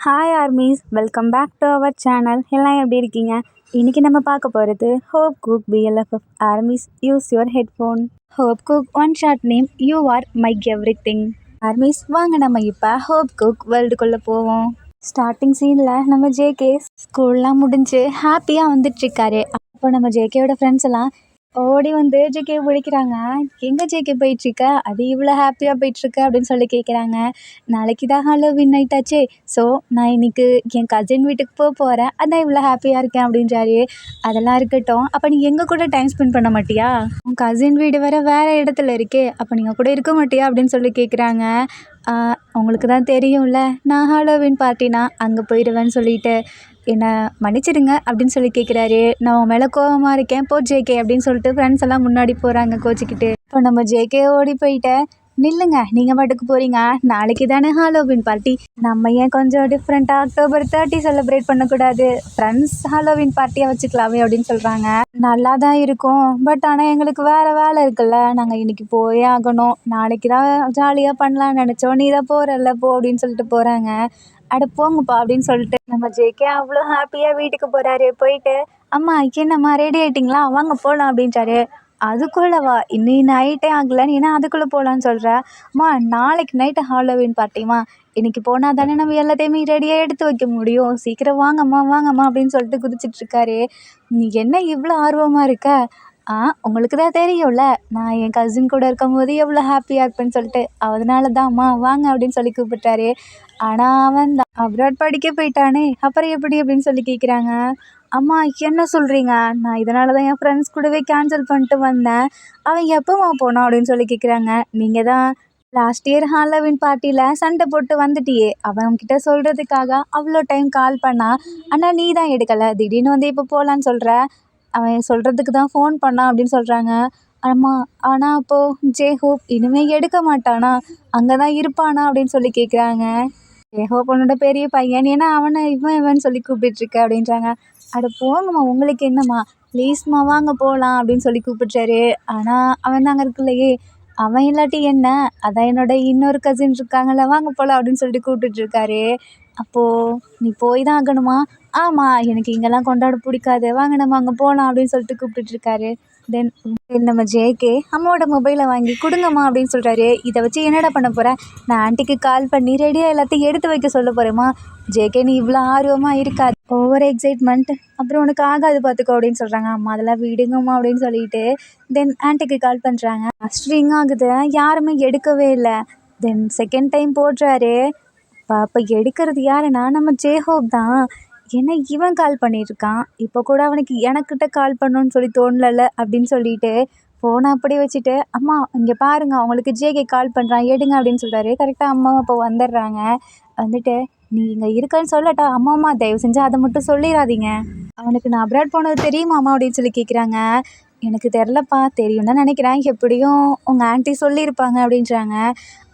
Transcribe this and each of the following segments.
Hi armies, welcome back to our channel. எல்லாம் எப்படி இருக்கீங்க? இன்றைக்கி நம்ம பார்க்க போகிறது ஹோப் குக் பிஎல்எஃப்எஃப் armies use your headphone. Hope cook one short name you are my everything. Armies வாங்க நம்ம இப்போ ஹோப் குக் வேர்ல்டுக்குள்ளே போவோம். ஸ்டார்டிங் சீனில் நம்ம ஜேகே ஸ்கூல்லாம் முடிஞ்சு ஹாப்பியாக வந்துட்டுருக்காரு. அப்போ நம்ம ஜேகேயோட ஃப்ரெண்ட்ஸ் எல்லாம் ஓடி வந்து ஜேகே பிடிக்கிறாங்க. எங்கே ஜேகே போயிட்டுருக்க, அது இவ்வளோ ஹாப்பியாக போயிட்டுருக்க அப்படின்னு சொல்லி கேட்குறாங்க. நாளைக்கு தான் ஹாலோவின் நைட் ஆச்சே, ஸோ நான் இன்னைக்கு என் கசின் வீட்டுக்கு போகிறேன், அதான் இவ்வளோ ஹாப்பியாக இருக்கேன் அப்படின்றாரு. அதெல்லாம் இருக்கட்டும், அப்போ நீ எங்கள் கூட டைம் ஸ்பெண்ட் பண்ண மாட்டியா? உன் கசின் வீடு வேறு இடத்துல இருக்கே, அப்போ நீங்கள் கூட இருக்க மாட்டியா அப்படின்னு சொல்லி கேட்குறாங்க. உங்களுக்கு தான் தெரியும்ல, நான் ஹாலோவின் பார்ட்டினா அங்கே போயிடுவேன்னு சொல்லிட்டு என்னை மன்னிச்சிடுங்க அப்படின்னு சொல்லி கேட்குறாரு. நான் உன் மேலே கோவமாக இருக்கேன், போ ஜேகே அப்படின்னு சொல்லிட்டு ஃப்ரெண்ட்ஸ் எல்லாம் முன்னாடி போகிறாங்க கோச்சிக்கிட்டு. இப்போ நம்ம ஜேகே ஓடி போயிட்டேன். நில்லுங்க, நீங்கள் பாட்டுக்கு போகிறீங்க, நாளைக்கு தானே ஹாலோவின் பார்ட்டி, நம்ம ஏன் கொஞ்சம் டிஃப்ரெண்ட்டாக October 30 செலிப்ரேட் பண்ணக்கூடாது, ஃப்ரெண்ட்ஸ் ஹாலோவின் பார்ட்டியாக வச்சுக்கலாமே அப்படின்னு சொல்கிறாங்க. நல்லா தான் இருக்கும், பட் ஆனால் எங்களுக்கு வேறு வேலை இருக்குல்ல, நாங்கள் இன்றைக்கி போயே ஆகணும், நாளைக்கு தான் ஜாலியாக பண்ணலான்னு நினச்சோம், நீ தான் போகிறல்ல போ அப்படின்னு சொல்லிட்டு போகிறாங்க. அட போங்கப்பா அப்படின்னு சொல்லிட்டு நம்ம ஜேகே அவ்வளோ ஹாப்பியாக வீட்டுக்கு போகிறாரு. போயிட்டு அம்மா என்னம்மா ரெடி ஆகிட்டிங்களா, வாங்க போகலாம் அப்படின்ட்டாரு. அதுக்குள்ளவா, இன்னும் நைட்டே ஆகலை, நீ என்ன அதுக்குள்ளே போகலான்னு சொல்கிற? அம்மா நாளைக்கு நைட்டு ஹாலோவின் பார்ட்டிமா, இன்றைக்கி போனால் தானே நம்ம எல்லாத்தையுமே ரெடியாக எடுத்து வைக்க முடியும், சீக்கிரம் வாங்கம்மா வாங்கம்மா அப்படின்னு சொல்லிட்டு குதிச்சிட்ருக்காரு. நீ என்ன இவ்வளோ ஆர்வமாக இருக்க? உங்களுக்கு தான் தெரியும்ல, நான் என் கசின் கூட இருக்கும்போது எவ்வளோ ஹாப்பியாக இருப்பேன்னு சொல்லிட்டு, அதனால தான் அம்மா வாங்க அப்படின்னு சொல்லி கூப்பிட்டாரு. ஆனால் அவன் தான் அப்ராட் படிக்க போயிட்டானே, அப்புறம் எப்படி அப்படின்னு சொல்லி கேட்குறாங்க. அம்மா என்ன சொல்கிறீங்க? நான் இதனால தான் என் ஃப்ரெண்ட்ஸ் கூடவே கேன்சல் பண்ணிட்டு வந்தேன், அவன் எப்போம்மா போனான் அப்படின்னு சொல்லி கேட்குறாங்க. நீங்கள் தான் லாஸ்ட் இயர் ஹாலோவின் பார்ட்டியில் சண்டை போட்டு வந்துட்டியே, அவன்கிட்ட சொல்கிறதுக்காக அவ்வளோ டைம் கால் பண்ணா, ஆனால் நீ தான் எடுக்கலை, திடீர்னு வந்து இப்போ போகலான்னு சொல்கிற, அவன் சொல்கிறதுக்கு தான் ஃபோன் பண்ணான் அப்படின்னு சொல்கிறாங்க. அம்மா ஆனால் அப்போது ஜேஹோப் இனிமேல் எடுக்க மாட்டானா, அங்கே தான் இருப்பானா அப்படின்னு சொல்லி கேட்குறாங்க. ஜேஹோப் உன்னோட பெரிய பையன், ஏன்னா அவனை இவன் சொல்லி கூப்பிட்டுருக்க அப்படின்றாங்க. அட போங்கம்மா, உங்களுக்கு என்னம்மா, ப்ளீஸ்மா வாங்க போகலாம் அப்படின்னு சொல்லி கூப்பிட்றாரு. ஆனால் அவன் தாங்க இருக்குல்லையே, அவன் இல்லாட்டி என்ன, அதான் என்னோட இன்னொரு கசின் இருக்காங்கல்ல, வாங்க போகலாம் அப்படின்னு சொல்லிட்டு கூப்பிட்டுட்ருக்காரு. அப்போது நீ போய் தான் ஆகணுமா? ஆமாம், எனக்கு இங்கெல்லாம் கொண்டாட பிடிக்காது, வாங்க நம்ம அங்கே போகலாம் அப்படின்னு சொல்லிட்டு கூப்பிட்டுட்ருக்காரு. தென் நம்ம ஜேகே அம்மாவோட மொபைலை வாங்கி கொடுங்கம்மா அப்படின்னு சொல்கிறாரு. இதை வச்சு என்னடா பண்ண போகிறேன்? நான் ஆண்டிக்கு கால் பண்ணி ரெடியாக எல்லாத்தையும் எடுத்து வைக்க சொல்ல போகிறேம்மா. ஜேகே நீ இவ்வளோ ஆர்வமாக இருக்காது, ஓவர் எக்ஸைட்மெண்ட், அப்புறம் உனக்கு ஆகாது பார்த்துக்கோ அப்படின்னு சொல்கிறாங்க. அம்மா அதெல்லாம் விடுங்கம்மா அப்படின்னு சொல்லிட்டு தென் ஆண்டிக்கு கால் பண்ணுறாங்க. ஃபஸ்ட் ரிங் ஆகுது, யாருமே எடுக்கவே இல்லை. தென் செகண்ட் டைம் போடுறாரு. அப்போ எடுக்கிறது யாருன்னா நம்ம ஜேஹோப் தான். ஏன்னா இவன் கால் பண்ணியிருக்கான், இப்போ கூட அவனுக்கு எனக்கிட்ட கால் பண்ணணுன்னு சொல்லி தோணலை அப்படின்னு சொல்லிட்டு ஃபோனை அப்படியே வச்சுட்டு, அம்மா இங்கே பாருங்க அவங்களுக்கு ஜேகே கால் பண்ணுறான் எடுங்க அப்படின்னு சொல்கிறாரு. கரெக்டாக அம்மாவும் அப்போ வந்துடுறாங்க. வந்துட்டு நீ இங்கே இருக்கன்னு சொல்லட்டா? அம்மா தயவு செஞ்சு அதை மட்டும் சொல்லிடாதீங்க, அவனுக்கு நான் அப்ராட் போனது தெரியுமாம்மா அப்படின்னு சொல்லி கேட்குறாங்க. எனக்கு தெரிலப்பா, தெரியும் தான் நினைக்கிறேன், எப்படியும் உங்கள் ஆண்டி சொல்லியிருப்பாங்க அப்படின்றாங்க.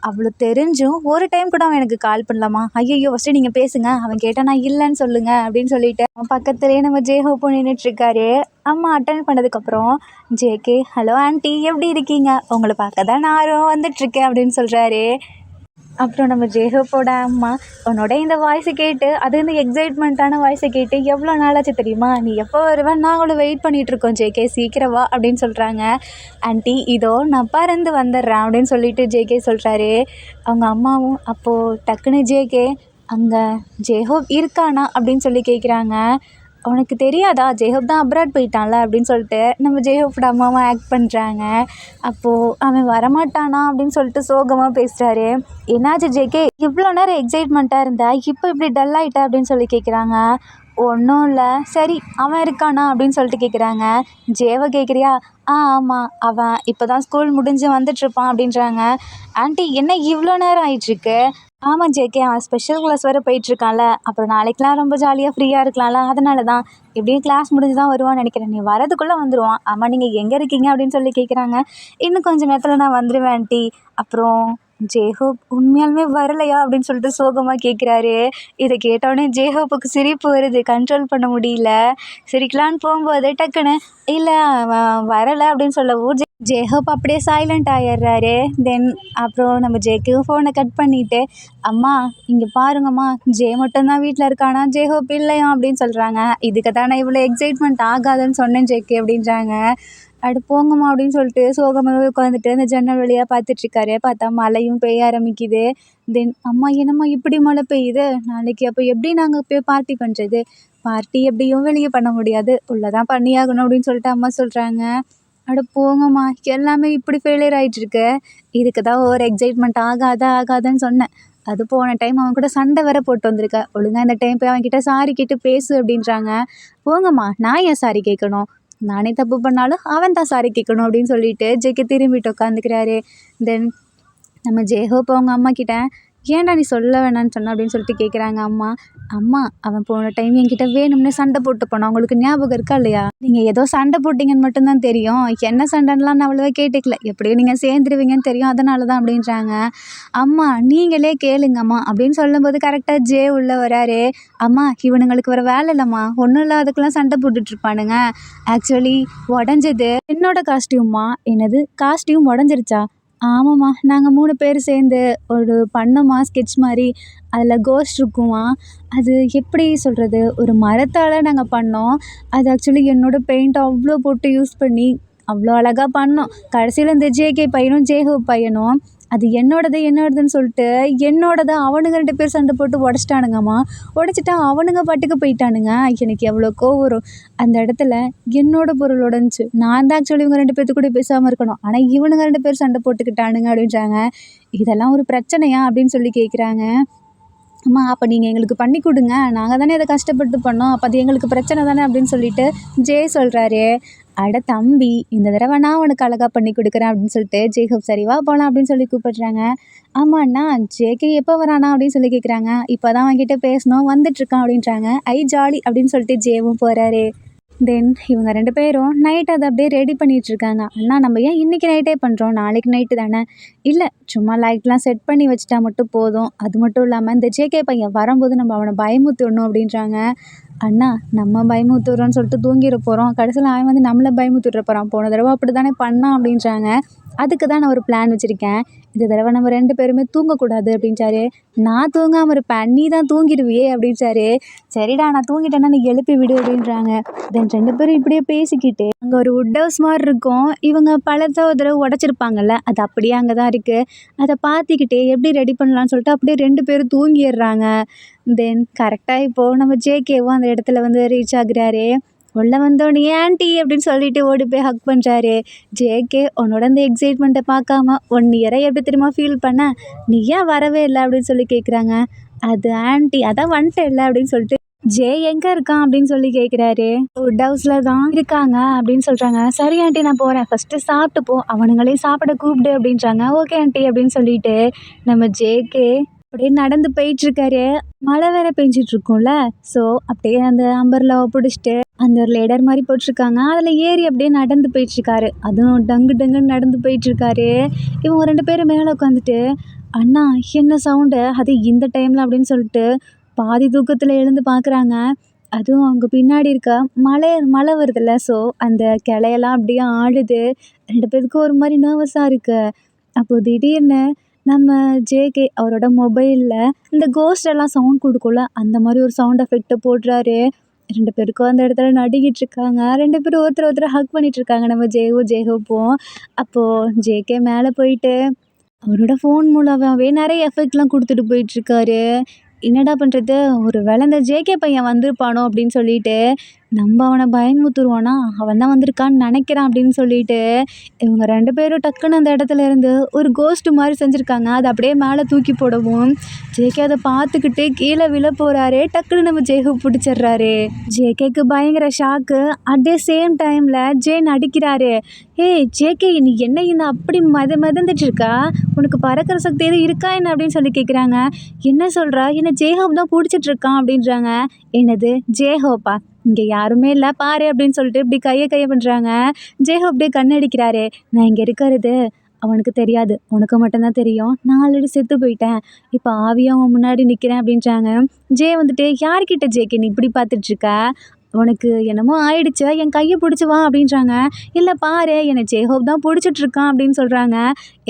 அவ்வளோ தெரிஞ்சும் ஒரு டைம் கூட அவன் எனக்கு கால் பண்ணலாமா? ஐயோ ஃபஸ்ட்டு நீங்கள் பேசுங்க, அவன் கேட்டால் நான் இல்லைன்னு சொல்லுங்கள் அப்படின்னு சொல்லிட்டு அவன் பக்கத்துலேயே நம்ம ஜேஹோப் நின்றுட்டுருக்காரு. அம்மா அட்டன் பண்ணதுக்கப்புறம் ஜேகே ஹலோ ஆண்டி எப்படி இருக்கீங்க, உங்களை பார்க்க தான் நான் ஆர்வம் வந்துட்டுருக்கேன் அப்படின்னு சொல்கிறாரு. அப்புறம் நம்ம ஜேஹோப்போட அம்மா உன்னோட இந்த வாய்ஸை கேட்டு, அது இந்த எக்ஸைட்மெண்ட்டான வாய்ஸை கேட்டு எவ்வளோ நாளாச்சு தெரியுமா, நீ எப்போ வருவேன் நாங்களும் வெயிட் பண்ணிகிட்ருக்கோம் ஜேகே, சீக்கிரம் வா அப்படின்னு சொல்கிறாங்க. ஆண்டி இதோ நான் பறந்து வந்துடுறேன் அப்படின்னு சொல்லிட்டு ஜேகே சொல்கிறாரு. அவங்க அம்மாவும் அப்போது டக்குன்னு ஜேகே அங்கே ஜேஹோப் இருக்கானா அப்படின்னு சொல்லி கேட்குறாங்க. உனக்கு தெரியாதா, ஜேஹோப் தான் அப்ராட் போயிட்டான்ல அப்படின்னு சொல்லிட்டு நம்ம ஜேஹோப்போட அம்மாவை ஆக்ட் பண்ணுறாங்க. அப்போது அவன் வரமாட்டானா அப்படின்னு சொல்லிட்டு சோகமாக பேசுகிறாரு. என்னாச்சு ஜேகே, இவ்வளோ நேரம் எக்ஸைட்மெண்ட்டாக இருந்தா இப்போ இப்படி டல் ஆகிட்டா அப்படின்னு சொல்லி கேட்குறாங்க. ஒன்றும் இல்லை, சரி அவன் இருக்கானா அப்படின்னு சொல்லிட்டு கேட்குறாங்க. ஜேவை கேட்குறியா? ஆமாம், அவன் இப்போ தான் ஸ்கூல் முடிஞ்சு வந்துட்டுருப்பான் அப்படின்றாங்க. ஆண்டி என்ன இவ்வளோ நேரம் ஆயிட்டுருக்கு? ஆமாம் ஜேகே, அவன் ஸ்பெஷல் கிளாஸ் வேறு போயிட்டுருக்கான்ல, அப்புறம் நாளைக்கெலாம் ரொம்ப ஜாலியாக ஃப்ரீயாக இருக்கலாம்ல, அதனால தான், எப்படியும் கிளாஸ் முடிஞ்சு தான் வருவான்னு நினைக்கிறேன், நீ வரதுக்குள்ளே வந்துடுவான். ஆமாம் நீங்கள் எங்கே இருக்கீங்க அப்படின்னு சொல்லி கேட்குறாங்க. இன்னும் கொஞ்சம் நேரத்தில் நான் வந்துடுவேன் ஆண்டி. அப்புறம் ஜேஹோப் உண்மையாலுமே வரலையா அப்படின்னு சொல்லிட்டு சோகமாக கேட்குறாரு. இதை கேட்டோடனே ஜேஹோப்புக்கு சிரிப்பு வருது, கண்ட்ரோல் பண்ண முடியல. சிரிக்கலான்னு போகும்போது டக்குன்னு இல்லை அவன் வரலை அப்படின்னு சொல்லவும் ஜேஹப் அப்படியே சைலண்ட் ஆயிடுறாரு. தென் அப்புறம் நம்ம ஜேக்கு ஃபோனை கட் பண்ணிட்டு, அம்மா இங்கே பாருங்கம்மா, ஜே மட்டும்தான் வீட்டில் இருக்கானா, ஜேஹப் இல்லையா அப்படின்னு சொல்கிறாங்க. இதுக்கு தான் நான் இவ்வளோ எக்ஸைட்மெண்ட் ஆகாதுன்னு சொன்னேன் ஜேக்கு அப்படின்றாங்க. அட போங்கம்மா அப்படின்னு சொல்லிட்டு சோகமாகவே உட்காந்துட்டு அந்த ஜன்னல் வழியாக பார்த்துட்ருக்காரு. பார்த்தா மழையும் பெய்ய ஆரம்பிக்குது. தென் அம்மா என்னம்மா இப்படி மழை பெய்யுது, நாளைக்கு அப்போ எப்படி நாங்கள் போய் பார்ட்டி பண்ணுறது, பார்ட்டி எப்படியும் வெளியே பண்ண முடியாது, உள்ளே தான் பண்ணியாகணும் அப்படின்னு சொல்லிட்டு அம்மா சொல்கிறாங்க. அட போங்கம்மா, எல்லாமே இப்படி ஃபெயிலியர் ஆயிட்டுருக்கு. இதுக்கு தான் ஓவர் எக்ஸைட்மெண்ட் ஆகாதுன்னு சொன்னேன். அது போன டைம் அவன் கூட சண்டை வேற போட்டு வந்திருக்க. ஒழுங்கா இந்த டைம் போய் அவன்கிட்ட சாரி கேட்டு பேசு அப்படின்றாங்க. போங்கம்மா, நான் ஏன் சாரி கேட்கணும்? நானே தப்பு பண்ணாலும் அவன் தான் சாரி கேட்கணும் அப்படின்னு சொல்லிட்டு ஜேகே திரும்பிட்டு உட்காந்துக்கிறாரு. தென் நம்ம ஜேஹோப் அவங்க அம்மா கிட்ட, ஏன்டா நீ சொல்ல வேணான்னு சொன்ன அப்படின்னு சொல்லிட்டு கேட்குறாங்க அம்மா. அம்மா, அவன் போன டைம் என்கிட்ட வேணும்னே சண்டை போட்டு போனான், உங்களுக்கு ஞாபகம் இருக்கா இல்லையா? நீங்கள் ஏதோ சண்டை போட்டிங்கன்னு மட்டும்தான் தெரியும், என்ன சண்டைலாம் நான் அவ்வளோவா கேட்டுக்கல, எப்படியும் நீங்கள் சேர்ந்துருவீங்கன்னு தெரியும், அதனால தான் அப்படின்றாங்க. அம்மா நீங்களே கேளுங்கம்மா அப்படின்னு சொல்லும்போது கரெக்டாக ஜே உள்ளே வராரு. அம்மா இவனுங்களுக்கு வர வேலை இல்லைம்மா, ஒன்றும் இல்லை, அதுக்கெல்லாம் சண்டை போட்டுட்ருப்பானுங்க. ஆக்சுவலி உடஞ்சது என்னோட காஸ்டியூம்மா. என்னது, காஸ்டியூம் உடஞ்சிருச்சா? ஆமாம்மா, நாங்கள் 3 பேர் சேர்ந்து ஒரு பண்ணோம்மா ஸ்கெட்ச் மாதிரி. அதில் கோஸ்ட் இருக்குமா. அது எப்படி சொல்கிறது, ஒரு மரத்தால் நாங்கள் பண்ணோம். அது ஆக்சுவலி என்னோட பெயிண்ட் அவ்வளோ போட்டு யூஸ் பண்ணி அவ்வளோ அழகாக பண்ணோம். கடைசியில் இந்த ஜேகே பையனும் ஜேஹோப் பையனும் அது என்னோடதுன்னு சொல்லிட்டு அவனுங்க 2 பேர் சண்டை போட்டு உடச்சிட்டானுங்கம்மா. உடச்சிட்டா அவனுங்க பாட்டுக்கு போயிட்டானுங்க. எனக்கு எவ்வளோ கோவம் வரும். அந்த இடத்துல என்னோட பொருள் உடஞ்சி, நான் தான் ஆக்சுவலி இவங்க 2 பேர்த்து கூட பேசாமல் இருக்கணும், ஆனால் இவனுங்க 2 பேர் சண்டை போட்டுக்கிட்டானுங்க அப்படின்றாங்க. இதெல்லாம் ஒரு பிரச்சனையா அப்படின்னு சொல்லி கேட்குறாங்க. அம்மா அப்போ நீங்கள் எங்களுக்கு பண்ணி கொடுங்க, நாங்கள் தானே இதை கஷ்டப்பட்டு பண்ணோம், அப்போ அது எங்களுக்கு பிரச்சனை தானே அப்படின்னு சொல்லிட்டு ஜே சொல்கிறாரு. அட தம்பி, இந்த தடவை நான் உனக்கு அழகாக பண்ணி கொடுக்குறேன் அப்படின்னு சொல்லிட்டு ஜேஹப் சரிவா போகலாம் அப்படின்னு சொல்லி கூப்பிடுறாங்க. ஆமாண்ணா, ஜேகே எப்போ வரானா அப்படின்னு சொல்லி கேட்குறாங்க. இப்போ தான் அவன்கிட்ட பேசணும், வந்துட்டுருக்கான் அப்படின்றாங்க. ஐ ஜாலி அப்படின்னு சொல்லிட்டு ஜேவும் போகிறாரு. தென் இவங்க 2 பேரும் நைட் அதை அப்படியே ரெடி பண்ணிகிட்ருக்காங்க. அண்ணா நம்ம ஏன் இன்றைக்கி நைட்டே பண்ணுறோம், நாளைக்கு நைட்டு தானே? இல்லை, சும்மா லைட்லாம் செட் பண்ணி வச்சுட்டா மட்டும் போதும். அது மட்டும் இல்லாமல் இந்த ஜேகே பையன் வரும்போது நம்ம அவனை பயமுறுத்தணும் அப்படின்றாங்க. அண்ணா நம்ம பயமுறுத்துறோன்னு சொல்லிட்டு தூங்கிட போகிறோம், கடைசியில் அவன் வந்து நம்மளை பயமுறுத்திட போகிறான், போன தடவை அப்படி தானே பண்ணான் அப்படின்றாங்க. அதுக்கு தான் நான் ஒரு பிளான் வச்சுருக்கேன், இந்த தடவை நம்ம 2 பேருமே தூங்கக்கூடாது அப்படின்றாரு. நான் தூங்காமல் இருப்பேன், நீ தான் தூங்கிடுவியே அப்படின்றாரு. சரிடா நான் தூங்கிட்டேன்னா நீ எழுப்பி விடு அப்படின்றாங்க. தென் 2 பேரும் இப்படியே பேசிக்கிட்டு அங்கே ஒரு வுட் ஹவுஸ் மாதிரி இருக்கும். இவங்க பழத்தை ஒரு தடவை உடச்சிருப்பாங்கல்ல, அது அப்படியே அங்கே தான் இருக்குது. அதை பார்த்துக்கிட்டே எப்படி ரெடி பண்ணலான்னு சொல்லிட்டு அப்படியே 2 பேரும் தூங்கிடுறாங்க. தென் கரெக்டாக இப்போது நம்ம ஜேகேவும் அந்த இடத்துல வந்து ரீச் ஆகுறாரு. உள்ளே வந்தோடனே ஆன்ட்டி அப்படின்னு சொல்லிட்டு ஓடி போய் ஹக் பண்ணுறாரு. ஜேகே உன்னோட அந்த எக்ஸைட்மெண்ட்டை பார்க்காம 1 இயரை எப்படி தெரியுமா ஃபீல் பண்ண, நீ ஏன் வரவே இல்லை அப்படின்னு சொல்லி கேட்குறாங்க. அது ஆன்ட்டி அதான் வந்துட்டேன் இல்லை அப்படின்னு சொல்லிட்டு, ஜே எங்கே இருக்கான் அப்படின்னு சொல்லி கேட்குறாரு. வுட் ஹவுஸில் தான் இருக்காங்க அப்படின்னு சொல்கிறாங்க. சரி ஆண்டி நான் போகிறேன், ஃபஸ்ட்டு சாப்பிட்டு போ, அவனுங்களையும் சாப்பிட கூப்பிடு அப்படின்றாங்க. ஓகே ஆண்டி அப்படின்னு சொல்லிட்டு நம்ம ஜேகே அப்படியே நடந்து போயிட்டுருக்காரு. மழை வேற பெஞ்சிட்ருக்கும்ல, ஸோ அப்படியே அந்த அம்பர்லாவை பிடிச்சிட்டு அந்த ஒரு லேடர் மாதிரி போட்டிருக்காங்க, அதில் ஏறி அப்படியே நடந்து போயிட்டுருக்காரு. அதுவும் டங்குன்னு நடந்து போயிட்டுருக்காரு. இவங்க 2 பேரும் மேலே உட்காந்துட்டு, அண்ணா என்ன சவுண்டு, அது இந்த டைமில் அப்படின்னு சொல்லிட்டு பாதி தூக்கத்தில் எழுந்து பார்க்குறாங்க. அதுவும் அவங்க பின்னாடி இருக்க மழை வருதுல்ல, ஸோ அந்த கிளையெல்லாம் அப்படியே ஆடுது. 2 பேருக்கும் ஒரு மாதிரி நர்வஸாக இருக்குது. அப்போது திடீர்னு நம்ம ஜேகே அவரோட மொபைலில் இந்த கோஸ்டெல்லாம் சவுண்ட் கொடுக்கும்ல, அந்த மாதிரி ஒரு சவுண்ட் எஃபெக்ட்டை போடுறாரு. 2 பேருக்கும் அந்த இடத்துல நடுங்கிட்டு இருக்காங்க. 2 பேரும் ஒருத்தர் ஹக் பண்ணிட்டு இருக்காங்க, நம்ம ஜேஹோப்பும். அப்போது ஜேகே மேலே போயிட்டு அவரோட ஃபோன் மூலமாகவே நிறைய எஃபெக்ட்லாம் கொடுத்துட்டு போயிட்டுருக்காரு. என்னடா பண்ணுறது, ஒரு வேளை இந்த ஜேகே பையன் வந்திருப்பானோ அப்படின்னு சொல்லிட்டு நம்ம அவனை பயமுறுத்துருவானா, அவன் தான் வந்திருக்கான்னு நினைக்கிறான் அப்படின்னு சொல்லிட்டு இவங்க 2 பேரும் டக்குன்னு அந்த இடத்துல இருந்து ஒரு கோஸ்ட் மாதிரி செஞ்சுருக்காங்க. அதை அப்படியே மேலே தூக்கி போடவும் ஜேகே அதை பார்த்துக்கிட்டு கீழே விழ போகிறாரு. டக்குன்னு நம்ம ஜேஹூ பிடிச்சிடுறாரு. ஜேகேக்கு பயங்கர ஷாக்கு. அட் த சேம் டைமில் ஜே நடிக்கிறாரு. ஏய் ஜேகே, நீ என்ன இந்த அப்படி மிதந்துட்டு இருக்கா, உனக்கு பறக்கிற சக்தி எதுவும் இருக்கா என்ன அப்படின்னு சொல்லி கேட்குறாங்க. என்ன சொல்கிறா, என்ன ஜேஹோப் தான் பிடிச்சிட்டு இருக்கான் அப்படின்றாங்க. என்னது ஜேஹோப்பா, இங்கே யாருமே இல்லை பாரு அப்படின்னு சொல்லிட்டு இப்படி கையை பண்ணுறாங்க. ஜேஹோப் அப்படியே கண்ணடிக்கிறாரு. நான் இங்கே இருக்கிறது அவனுக்கு தெரியாது, உனக்கு மட்டும்தான் தெரியும், நான் ஆல்ரெடி செத்து போயிட்டேன், இப்போ ஆவியாக அவன் முன்னாடி நிற்கிறேன் அப்படின்றாங்க. ஜே வந்துட்டு, யார்கிட்ட ஜேகே நீ இப்படி பார்த்துட்ருக்க, உனக்கு என்னமோ ஆயிடுச்சு என் கையை பிடிச்சி வா அப்படின்றாங்க. இல்லை பாரு என்னை ஜேஹோப் தான் பிடிச்சிட்ருக்கான் அப்படின்னு சொல்கிறாங்க.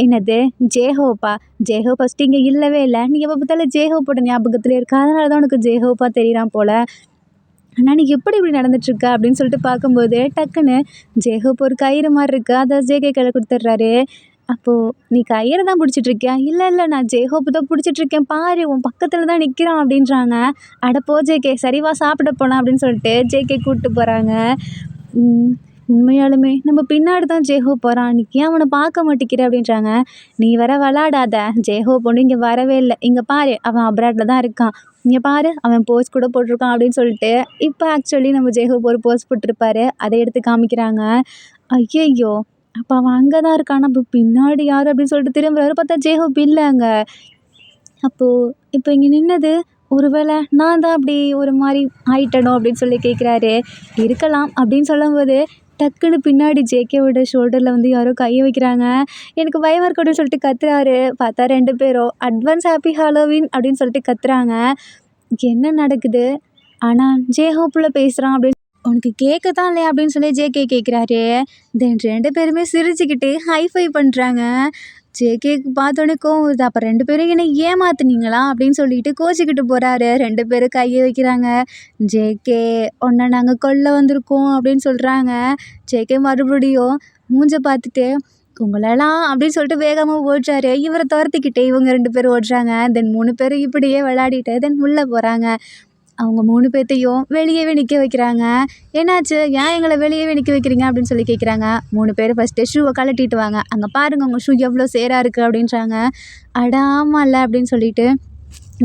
என்னது ஜேஹோப்பா? ஜேஹோப் ஃபஸ்ட்டு இங்கே இல்லவே இல்லை. நீ எப்போ பார்த்தாலும் ஜேஹோப்போட ஞாபகத்தில் இருக்க, அதனால தான் உனக்கு ஜேஹோப்பா தெரியறான் போல. ஆனால் நீ எப்படி இப்படி நடந்துட்டுருக்க அப்படின்னு சொல்லிட்டு பார்க்கும்போது டக்குன்னு ஜேஹோப் ஒரு கயிறு மாதிரி இருக்கு, அதை ஜேகே கையில் கொடுத்துட்றாரு. அப்போது நீ கயிறை தான் பிடிச்சிட்ருக்கியா? இல்லை இல்லை நான் ஜேஹோப்பு தான் பிடிச்சிட்ருக்கேன், பாரு உன் பக்கத்தில் தான் நிற்கிறான் அப்படின்றாங்க. அட போ ஜேகே, சரிவா சாப்பிட போகலாம் அப்படின்னு சொல்லிட்டு ஜேகே கூப்பிட்டு போகிறாங்க. உண்மையாலுமே நம்ம பின்னாடி தான் ஜேஹோப் போகிறான், நீ ஏன் அவனை பார்க்க மாட்டேங்கிற அப்படின்றாங்க. நீ வர விளாடாத, ஜேஹோப் ஒன்று இங்கே வரவே இல்லை, இங்கே பாரு அவன் அப்ராட்டில் தான் இருக்கான், இங்கே பாரு அவன் போஸ் கூட போட்டிருக்கான் அப்படின்னு சொல்லிட்டு இப்போ ஆக்சுவலி நம்ம ஜேஹோப் ஒரு போஸ் போட்டிருப்பாரு, அதை எடுத்து காமிக்கிறாங்க. ஐயையோ, அப்போ அவன் அங்கே தான் இருக்கான், அப்போ பின்னாடி யார் அப்படின்னு சொல்லிட்டு திரும்புறாரு, பார்த்தா ஜேஹோப் இல்லை அங்கே. அப்போது இப்போ இங்கே நின்னது ஒருவேளை நான் தான் அப்படி ஒரு மாதிரி ஆயிட்டனோ அப்படின்னு சொல்லி கேட்குறாரு. இருக்கலாம் அப்படின்னு சொல்லும்போது டக்குன்னு பின்னாடி ஜேகேவோட ஷோல்டரில் வந்து யாரோ கையை வைக்கிறாங்க. எனக்கு பயமாக இருக்கு அப்படின்னு சொல்லிட்டு கத்துறாரு. பார்த்தா 2 பேரும் அட்வான்ஸ் ஹாப்பி ஹாலோவின் அப்படின்னு சொல்லிட்டு கத்துறாங்க. என்ன நடக்குது? ஆனால் ஜேஹோப்பில் பேசுகிறான் அப்படின்னு உனக்கு கேட்க தான் இல்லையா அப்படின்னு சொல்லி ஜேகே கேட்குறாரு. தென் 2 பேருமே சிரிச்சுக்கிட்டு ஹைஃபை பண்ணுறாங்க. ஜேகேக்கு பார்த்தோன்னே கோவம் வருது. அப்போ 2 பேரும் என்னை ஏமாத்துனீங்களா அப்படின்னு சொல்லிட்டு கோச்சிக்கிட்டு போகிறாரு. 2 பேரும் கையை வைக்கிறாங்க. ஜேகே உன்னை நாங்கள் கொல்ல வந்திருக்கோம் அப்படின்னு சொல்கிறாங்க. ஜேகே மறுபடியும் மூஞ்ச பார்த்துட்டு உங்களெல்லாம் அப்படின்னு சொல்லிட்டு வேகமாக ஓடுறாரு. இவரை துரத்திக்கிட்டே இவங்க 2 பேரும் ஓடுறாங்க. தென் 3 பேரும் இப்படியே விளையாடிட்டு தென் உள்ளே போகிறாங்க. அவங்க 3 பேர்த்தையும் வெளியவே நிற்க வைக்கிறாங்க. என்னாச்சு, ஏன் எங்களை வெளியவே நிற்க வைக்கிறீங்க அப்படின்னு சொல்லி கேட்குறாங்க. 3 பேர் ஃபஸ்ட்டு ஷூவை கழட்டிட்டு வாங்க, அங்கே பாருங்கள் உங்கள் ஷூ எவ்வளோ சேராக இருக்குது அப்படின்றாங்க. அட ஆமாம்ல அப்படின்னு சொல்லிட்டு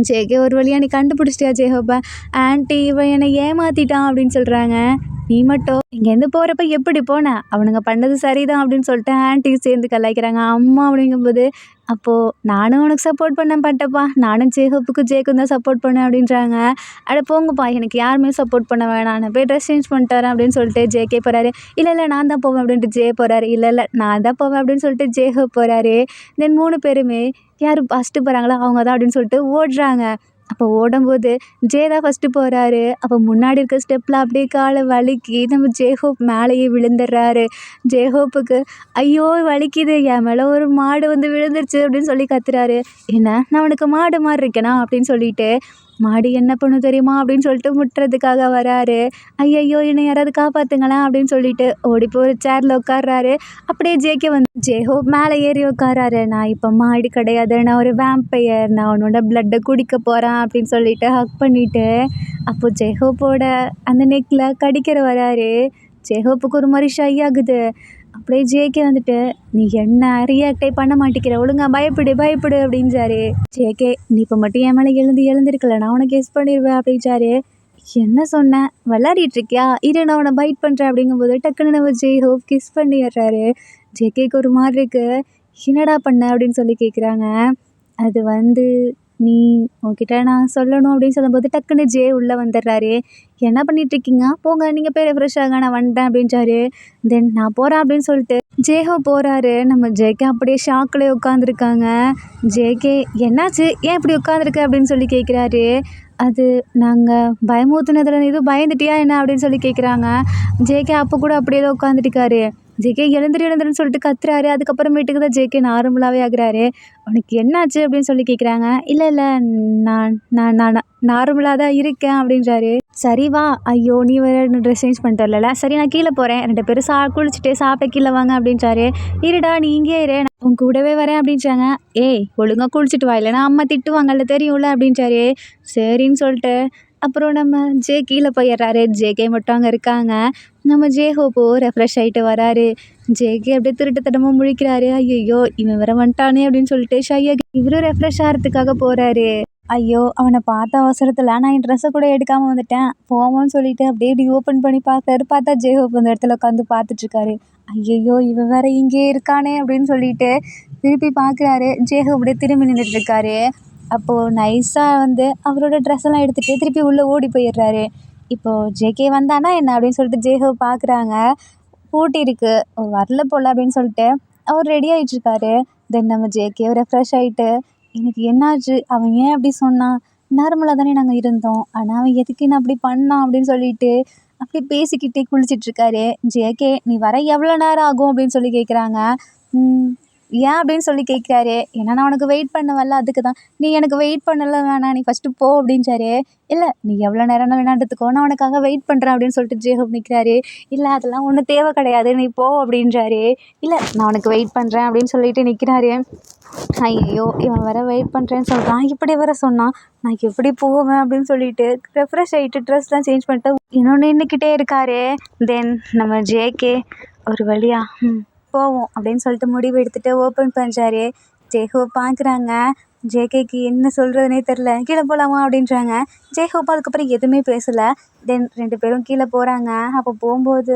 ஜேகே ஒரு வழியாக நீ கண்டுபிடிச்சிட்டியா ஜேஹோப்பா? ஆன்ட்டி இவன் என்னை ஏமாற்றிட்டான் அப்படின்னு சொல்கிறாங்க. நீ மட்டும் இங்கேருந்து போகிறப்ப எப்படி போன? அவனுங்க பண்ணது சரிதான் அப்படின்னு சொல்லிட்டு ஆன்ட்டியும் சேர்ந்து கலாய்க்கிறாங்க. அம்மா அப்படிங்கும்போது அப்போது நானும் உனக்கு சப்போர்ட் பண்ணேன் பட்டப்பா, நானும் ஜேக்கும் தான் சப்போர்ட் பண்ணேன் அப்படின்றாங்க. அட போங்கப்பா, எனக்கு யாருமே சப்போர்ட் பண்ண வேணாம், நான் போய் ட்ரெஸ் சேஞ்ச் பண்ணிட்டு வரேன் அப்படின்னு சொல்லிட்டு ஜேகே போகிறாரு. இல்லை இல்லை நான் தான் போவேன் அப்படின்ட்டு ஜே போகிறாரு. இல்லை இல்லை நான் தான் போவேன் அப்படின்னு சொல்லிட்டு ஜேஹோப் போகிறாரு. தென் 3 பேருமே யார் ஃபஸ்ட்டு போகிறாங்களோ அவங்க தான் அப்படின்னு சொல்லிட்டு ஓடுறாங்க. அப்போ ஓடும்போது ஜே தான் ஃபஸ்ட்டு போகிறாரு. அப்போ முன்னாடி இருக்க ஸ்டெப்பில் அப்படியே காலை வலிக்கி நம்ம ஜேஹோப் மேலேயே விழுந்துடுறாரு. ஜேஹோப்புக்கு ஐயோ வலிக்குது, என் மேலே ஒரு மாடு வந்து விழுந்துருச்சு அப்படின்னு சொல்லி கத்துறாரு. என்ன நான் உனக்கு மாடு மாதிரி இருக்கேனா அப்படின்னு சொல்லிட்டு மாடு என்ன பண்ணும் தெரியுமா அப்படின்னு சொல்லிட்டு முட்டுறதுக்காக வராரு. ஐயையோ என்னை யாராவது காப்பாற்றுங்களேன் அப்படின்னு சொல்லிட்டு ஓடி போய் ஒரு சேரில் உட்கார்றாரு. அப்படியே ஜேகே வந்து ஜேஹோப் மேலே ஏறி உட்காராரு. நான் இப்போ மாடு கிடையாது, நான் ஒரு வேம்பையர், நான் உன்னோட பிளட்டை குடிக்க போகிறேன் அப்படின்னு சொல்லிட்டு ஹக் பண்ணிவிட்டு அப்போது ஜேஹோப்போட அந்த நெக்கில் கடிக்கிற வராரு. ஜேஹோப்புக்கு ஒரு மாதிரி ஷை ஆகுது. அப்படியே ஜேகே வந்துட்டு நீ என்ன ரியாக்டே பண்ண மாட்டேங்கிற, ஒழுங்கா பயப்படு பயப்படு அப்படின்றாரு. ஜேகே நீ இப்போ மட்டும் என் மேலே எழுந்திருக்கல, நான் உனக்கு கெஸ் பண்ணிடுவேன் அப்படின்றாரு. என்ன சொன்னேன், விளையாடிட்டு இருக்கியா, இரு நான் உன்னை பைட் பண்ணுறேன் அப்படிங்கும்போது டக்குன்னு நம்ம ஜேஹோப் கிஸ் பண்ணிடுறாரு. ஜேகேக்கு ஒரு மாதிரி இருக்கு. என்னடா பண்ண அப்படின்னு சொல்லி கேட்குறாங்க. அது வந்து நீ உன்கிட்ட நான் சொல்லணும் அப்படின்னு சொல்லும்போது டக்குன்னு ஜே உள்ளே வந்துடுறாரு. என்ன பண்ணிகிட்ருக்கீங்க, போங்க நீங்கள் போய் ரெஃப்ரெஷ் ஆக, நான் வந்துட்டேன் அப்படின்றாரு. தென் நான் போகிறேன் அப்படின்னு சொல்லிட்டு ஜேஹோ போகிறாரு. நம்ம ஜேகே அப்படியே ஷாக்கில் உட்காந்துருக்காங்க. ஜேகே என்னாச்சு, ஏன் இப்படி உட்காந்துருக்கு அப்படின்னு சொல்லி கேட்குறாரு. அது நாங்கள் பயமுறுத்துனதில் எதுவும் பயந்துட்டியா என்ன அப்படின்னு சொல்லி கேட்குறாங்க. ஜேகே அப்போ கூட அப்படியே தான் உட்காந்துட்டுருக்காரு. ஜேகே எழுந்துருன்னு சொல்லிட்டு கத்துறாரு. அதுக்கப்புறமேட்டுக்கு தான் ஜேகே நார்மலாகவே ஆகுறாரு. உனக்கு என்னாச்சு அப்படின்னு சொல்லி கேட்குறாங்க. இல்லை இல்லை நான் நான் நான் நார்மலாக தான் இருக்கேன் அப்படின்றாரு. சரி வா, ஐயோ நீ வேறு ட்ரெஸ் சேஞ்ச் பண்ணிட்டு வரல, சரி நான் கீழே போகிறேன், 2 பேரும் குளிச்சுட்டு சாப்பிட்ட கீழே வாங்க அப்படின்றாரு. இருடா நீ இங்கே இரு, நான் உன் கூடவே வரேன் அப்படின்றாங்க. ஏய் ஒழுங்காக குளிச்சுட்டு வா, இல்லைனா அம்மா திட்டுவாங்கல்ல தெரியும்ல அப்படின்றாரு. சரின்னு சொல்லிட்டு அப்புறம் நம்ம ஜே கீழே போயிடுறாரு. ஜேகே மட்டும் அங்கே இருக்காங்க. நம்ம ஜேஹோப்போ ரெஃப்ரெஷ் ஆகிட்டு வராரு. ஜேகே அப்படியே திருட்டுத்தனமாக முழிக்கிறாரு. ஐயோ இவன் வேற வந்துட்டானே அப்படின்னு சொல்லிட்டு ஷையாக இவரும் ரெஃப்ரெஷ் ஆகிறதுக்காக போகிறாரு. ஐயோ அவனை பார்த்த அவசரத்தில் நான் என் ட்ரெஸ்ஸை கூட எடுக்காமல் வந்துட்டேன், போவோன்னு சொல்லிட்டு அப்படியே இப்படி ஓப்பன் பண்ணி பார்க்குறாரு. பார்த்தா ஜேஹோப் அந்த இடத்துல உட்காந்து பார்த்துட்ருக்காரு. ஐயையோ இவன் வேற இங்கே இருக்கானே அப்படின்னு சொல்லிட்டு திருப்பி பார்க்குறாரு. ஜேஹோப் அப்படியே திரும்பி நின்றுட்டுருக்காரு. அப்போது நைஸாக வந்து அவரோட ட்ரெஸ் எல்லாம் எடுத்துகிட்டு திருப்பி உள்ளே ஓடி போயிடுறாரு. இப்போது ஜேகே வந்தானா என்ன அப்படின்னு சொல்லிட்டு ஜேஹோப் பார்க்குறாங்க. பூட்டி இருக்கு, வரல போல் அப்படின்னு சொல்லிட்டு அவர் ரெடி ஆகிட்டுருக்காரு. தென் நம்ம ஜேகே ரெஃப்ரெஷ் ஆகிட்டு எனக்கு என்னாச்சு, அவன் ஏன் அப்படி சொன்னான், நார்மலாக தானே நாங்கள் இருந்தோம், ஆனால் அவன் எதுக்கு என்ன அப்படி பண்ணான் அப்படின்னு சொல்லிட்டு அப்படி பேசிக்கிட்டே குளிச்சிட்ருக்காரு. ஜேகே நீ வர எவ்வளோ நேரம் ஆகும் அப்படின்னு சொல்லி கேட்குறாங்க. ம் ஏன் அப்படின்னு சொல்லி கேட்குறாரு. ஏன்னா நான் உனக்கு வெயிட் பண்ணுவேன்ல அதுக்கு தான். நீ எனக்கு வெயிட் பண்ணலாம் வேணாம், நீ ஃபஸ்ட்டு போ அப்படின்றாரு. இல்லை நீ எவ்வளோ நேரம்னா வேணான்றதுக்கோ நான் உனக்காக வெயிட் பண்ணுறேன் அப்படின்னு சொல்லிட்டு ஜேஹப் நிற்கிறாரு. இல்லை அதெல்லாம் ஒன்றும் தேவை கிடையாது, நீ போ அப்படின்றாரு. இல்லை நான் உனக்கு வெயிட் பண்ணுறேன் அப்படின்னு சொல்லிட்டு நிற்கிறாரு. ஐயோ இவன் வேற வெயிட் பண்ணுறேன்னு சொல்கிறான், இப்படி வேற சொன்னான், நான் எப்படி போவேன் அப்படின்னு சொல்லிட்டு ரெஃப்ரெஷ் ஆகிட்டு ட்ரெஸ்லாம் சேஞ்ச் பண்ணிட்டு இன்னொன்று நின்றுக்கிட்டே இருக்காரு. தென் நம்ம ஜேகே ஒரு வழியா போவோம் அப்படின்னு சொல்லிட்டு முடிவு எடுத்துகிட்டு ஓப்பன் பண்ணுறாரு. ஜேஹோப் பார்க்குறாங்க. ஜேகேக்கு என்ன சொல்கிறதுனே தெரில. கீழே போகலாமா அப்படின்றாங்க. ஜேஹோப் அதுக்கப்புறம் எதுவுமே பேசலை. தென் 2 பேரும் கீழே போகிறாங்க. அப்போ போகும்போது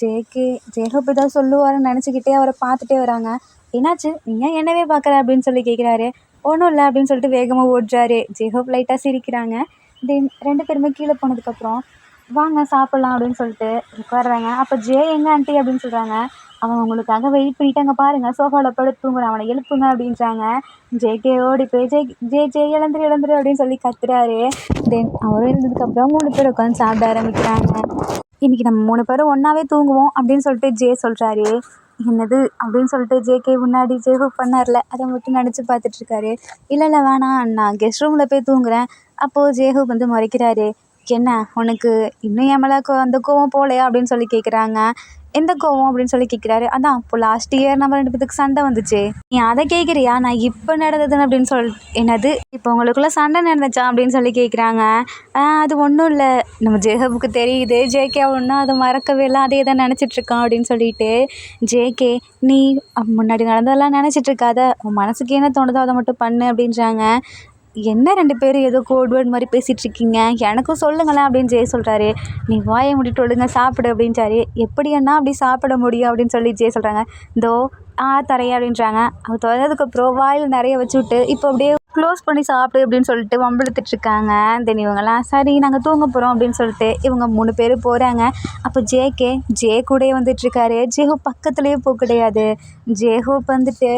ஜேஹோப் ஏதாவது சொல்லுவாருன்னு நினச்சிக்கிட்டே அவரை பார்த்துட்டே வராங்க. என்னாச்சு நீ ஏன் என்னவே பார்க்குற அப்படின்னு சொல்லி கேட்குறாரு. ஒன்றும் இல்லை அப்படின்னு சொல்லிட்டு வேகமாக ஓடுறாரு. ஜேஹோப் லைட்டாக சிரிக்கிறாங்க. தென் 2 பேருமே கீழே போனதுக்கப்புறம் வாங்க சாப்பிட்லாம் அப்படின்னு சொல்லிட்டு உட்காடுறாங்க. அப்போ ஜே எங்கே ஆண்டி அப்படின்னு சொல்கிறாங்க. அவன் உங்களுக்காக வெயிட் பண்ணிவிட்டு அங்கே பாருங்கள் சோஃபாவில் படுத்து தூங்குறான், அவனை எழுப்புங்க அப்படின்றாங்க. ஜேகே ஓடி போய் ஜே இழந்துரு அப்படின்னு சொல்லி கத்துறாரு. தென் அவரும் எழுந்ததுக்கப்புறம் 3 பேர் உட்காந்து சாப்பிட ஆரம்பிக்கிறாங்க. இன்றைக்கி நம்ம 3 பேரும் ஒன்றாவே தூங்குவோம் அப்படின்னு சொல்லிட்டு ஜே சொல்கிறாரு. என்னது அப்படின்னு சொல்லிட்டு ஜேகே முன்னாடி ஜேஹோப் பண்ணார்ல அதை மட்டும் நினச்சி பார்த்துட்ருக்காரு. இல்லை வேணாம், நான் கெஸ்ட் ரூமில் போய் தூங்குறேன். அப்போது ஜேஹோப் வந்து முறைக்கிறாரு. என்ன உனக்கு இன்னும் என் மேலே அந்த கோவம் போகலையா அப்படின்னு சொல்லி கேட்குறாங்க. எந்த கோவம் அப்படின்னு சொல்லி கேட்குறாரு. அதான் இப்போ லாஸ்ட் இயர் நம்ம 2 பேத்துக்கு சண்டை வந்துச்சு, நீ அதை கேட்குறியா? நான் இப்போ நடந்ததுன்னு அப்படின்னு என்னது இப்போ உங்களுக்குள்ளே சண்டை நடந்துச்சா அப்படின்னு சொல்லி கேட்குறாங்க. அது ஒன்றும் இல்லை, நம்ம ஜேஹப்புக்கு தெரியுது ஜேகே ஒன்றும் அதை மறக்கவே இல்லை, அதே தான் நினச்சிட்ருக்கான் அப்படின்னு சொல்லிட்டு ஜேகே நீ முன்னாடி நடந்ததெல்லாம் நினச்சிட்ருக்காத, உன் மனசுக்கு என்ன தோணுதோ அதை மட்டும் பண்ணு அப்படின்றாங்க. என்ன 2 பேரும் ஏதோ கோட்வேர்ட் மாதிரி பேசிகிட்ருக்கீங்க, எனக்கும் சொல்லுங்களேன் அப்படின்னு ஜே சொல்கிறாரு. நீ வாயை மூடிட்டு ஒழுங்க சாப்பிடு அப்படின்றாரு. எப்படி என்ன அப்படி சாப்பிட முடியும் அப்படின்னு சொல்லி ஜே சொல்கிறாங்க. தோ தரையா அப்படின்றாங்க. அவங்க திறந்ததுக்கப்புறம் வாயில் நிறைய வச்சு விட்டு இப்போ அப்படியே க்ளோஸ் பண்ணி சாப்பிடு அப்படின்னு சொல்லிட்டு வம்பிழுத்துட்ருக்காங்க. தென் இவங்கெல்லாம் சரி நாங்கள் தூங்க போகிறோம் அப்படின்னு சொல்லிட்டு இவங்க 3 பேர் போகிறாங்க. அப்போ ஜே கூடயே வந்துட்டுருக்காரு. ஜேஹோப் பக்கத்துலேயே போக கிடையாது. ஜேஹோப் வந்துட்டு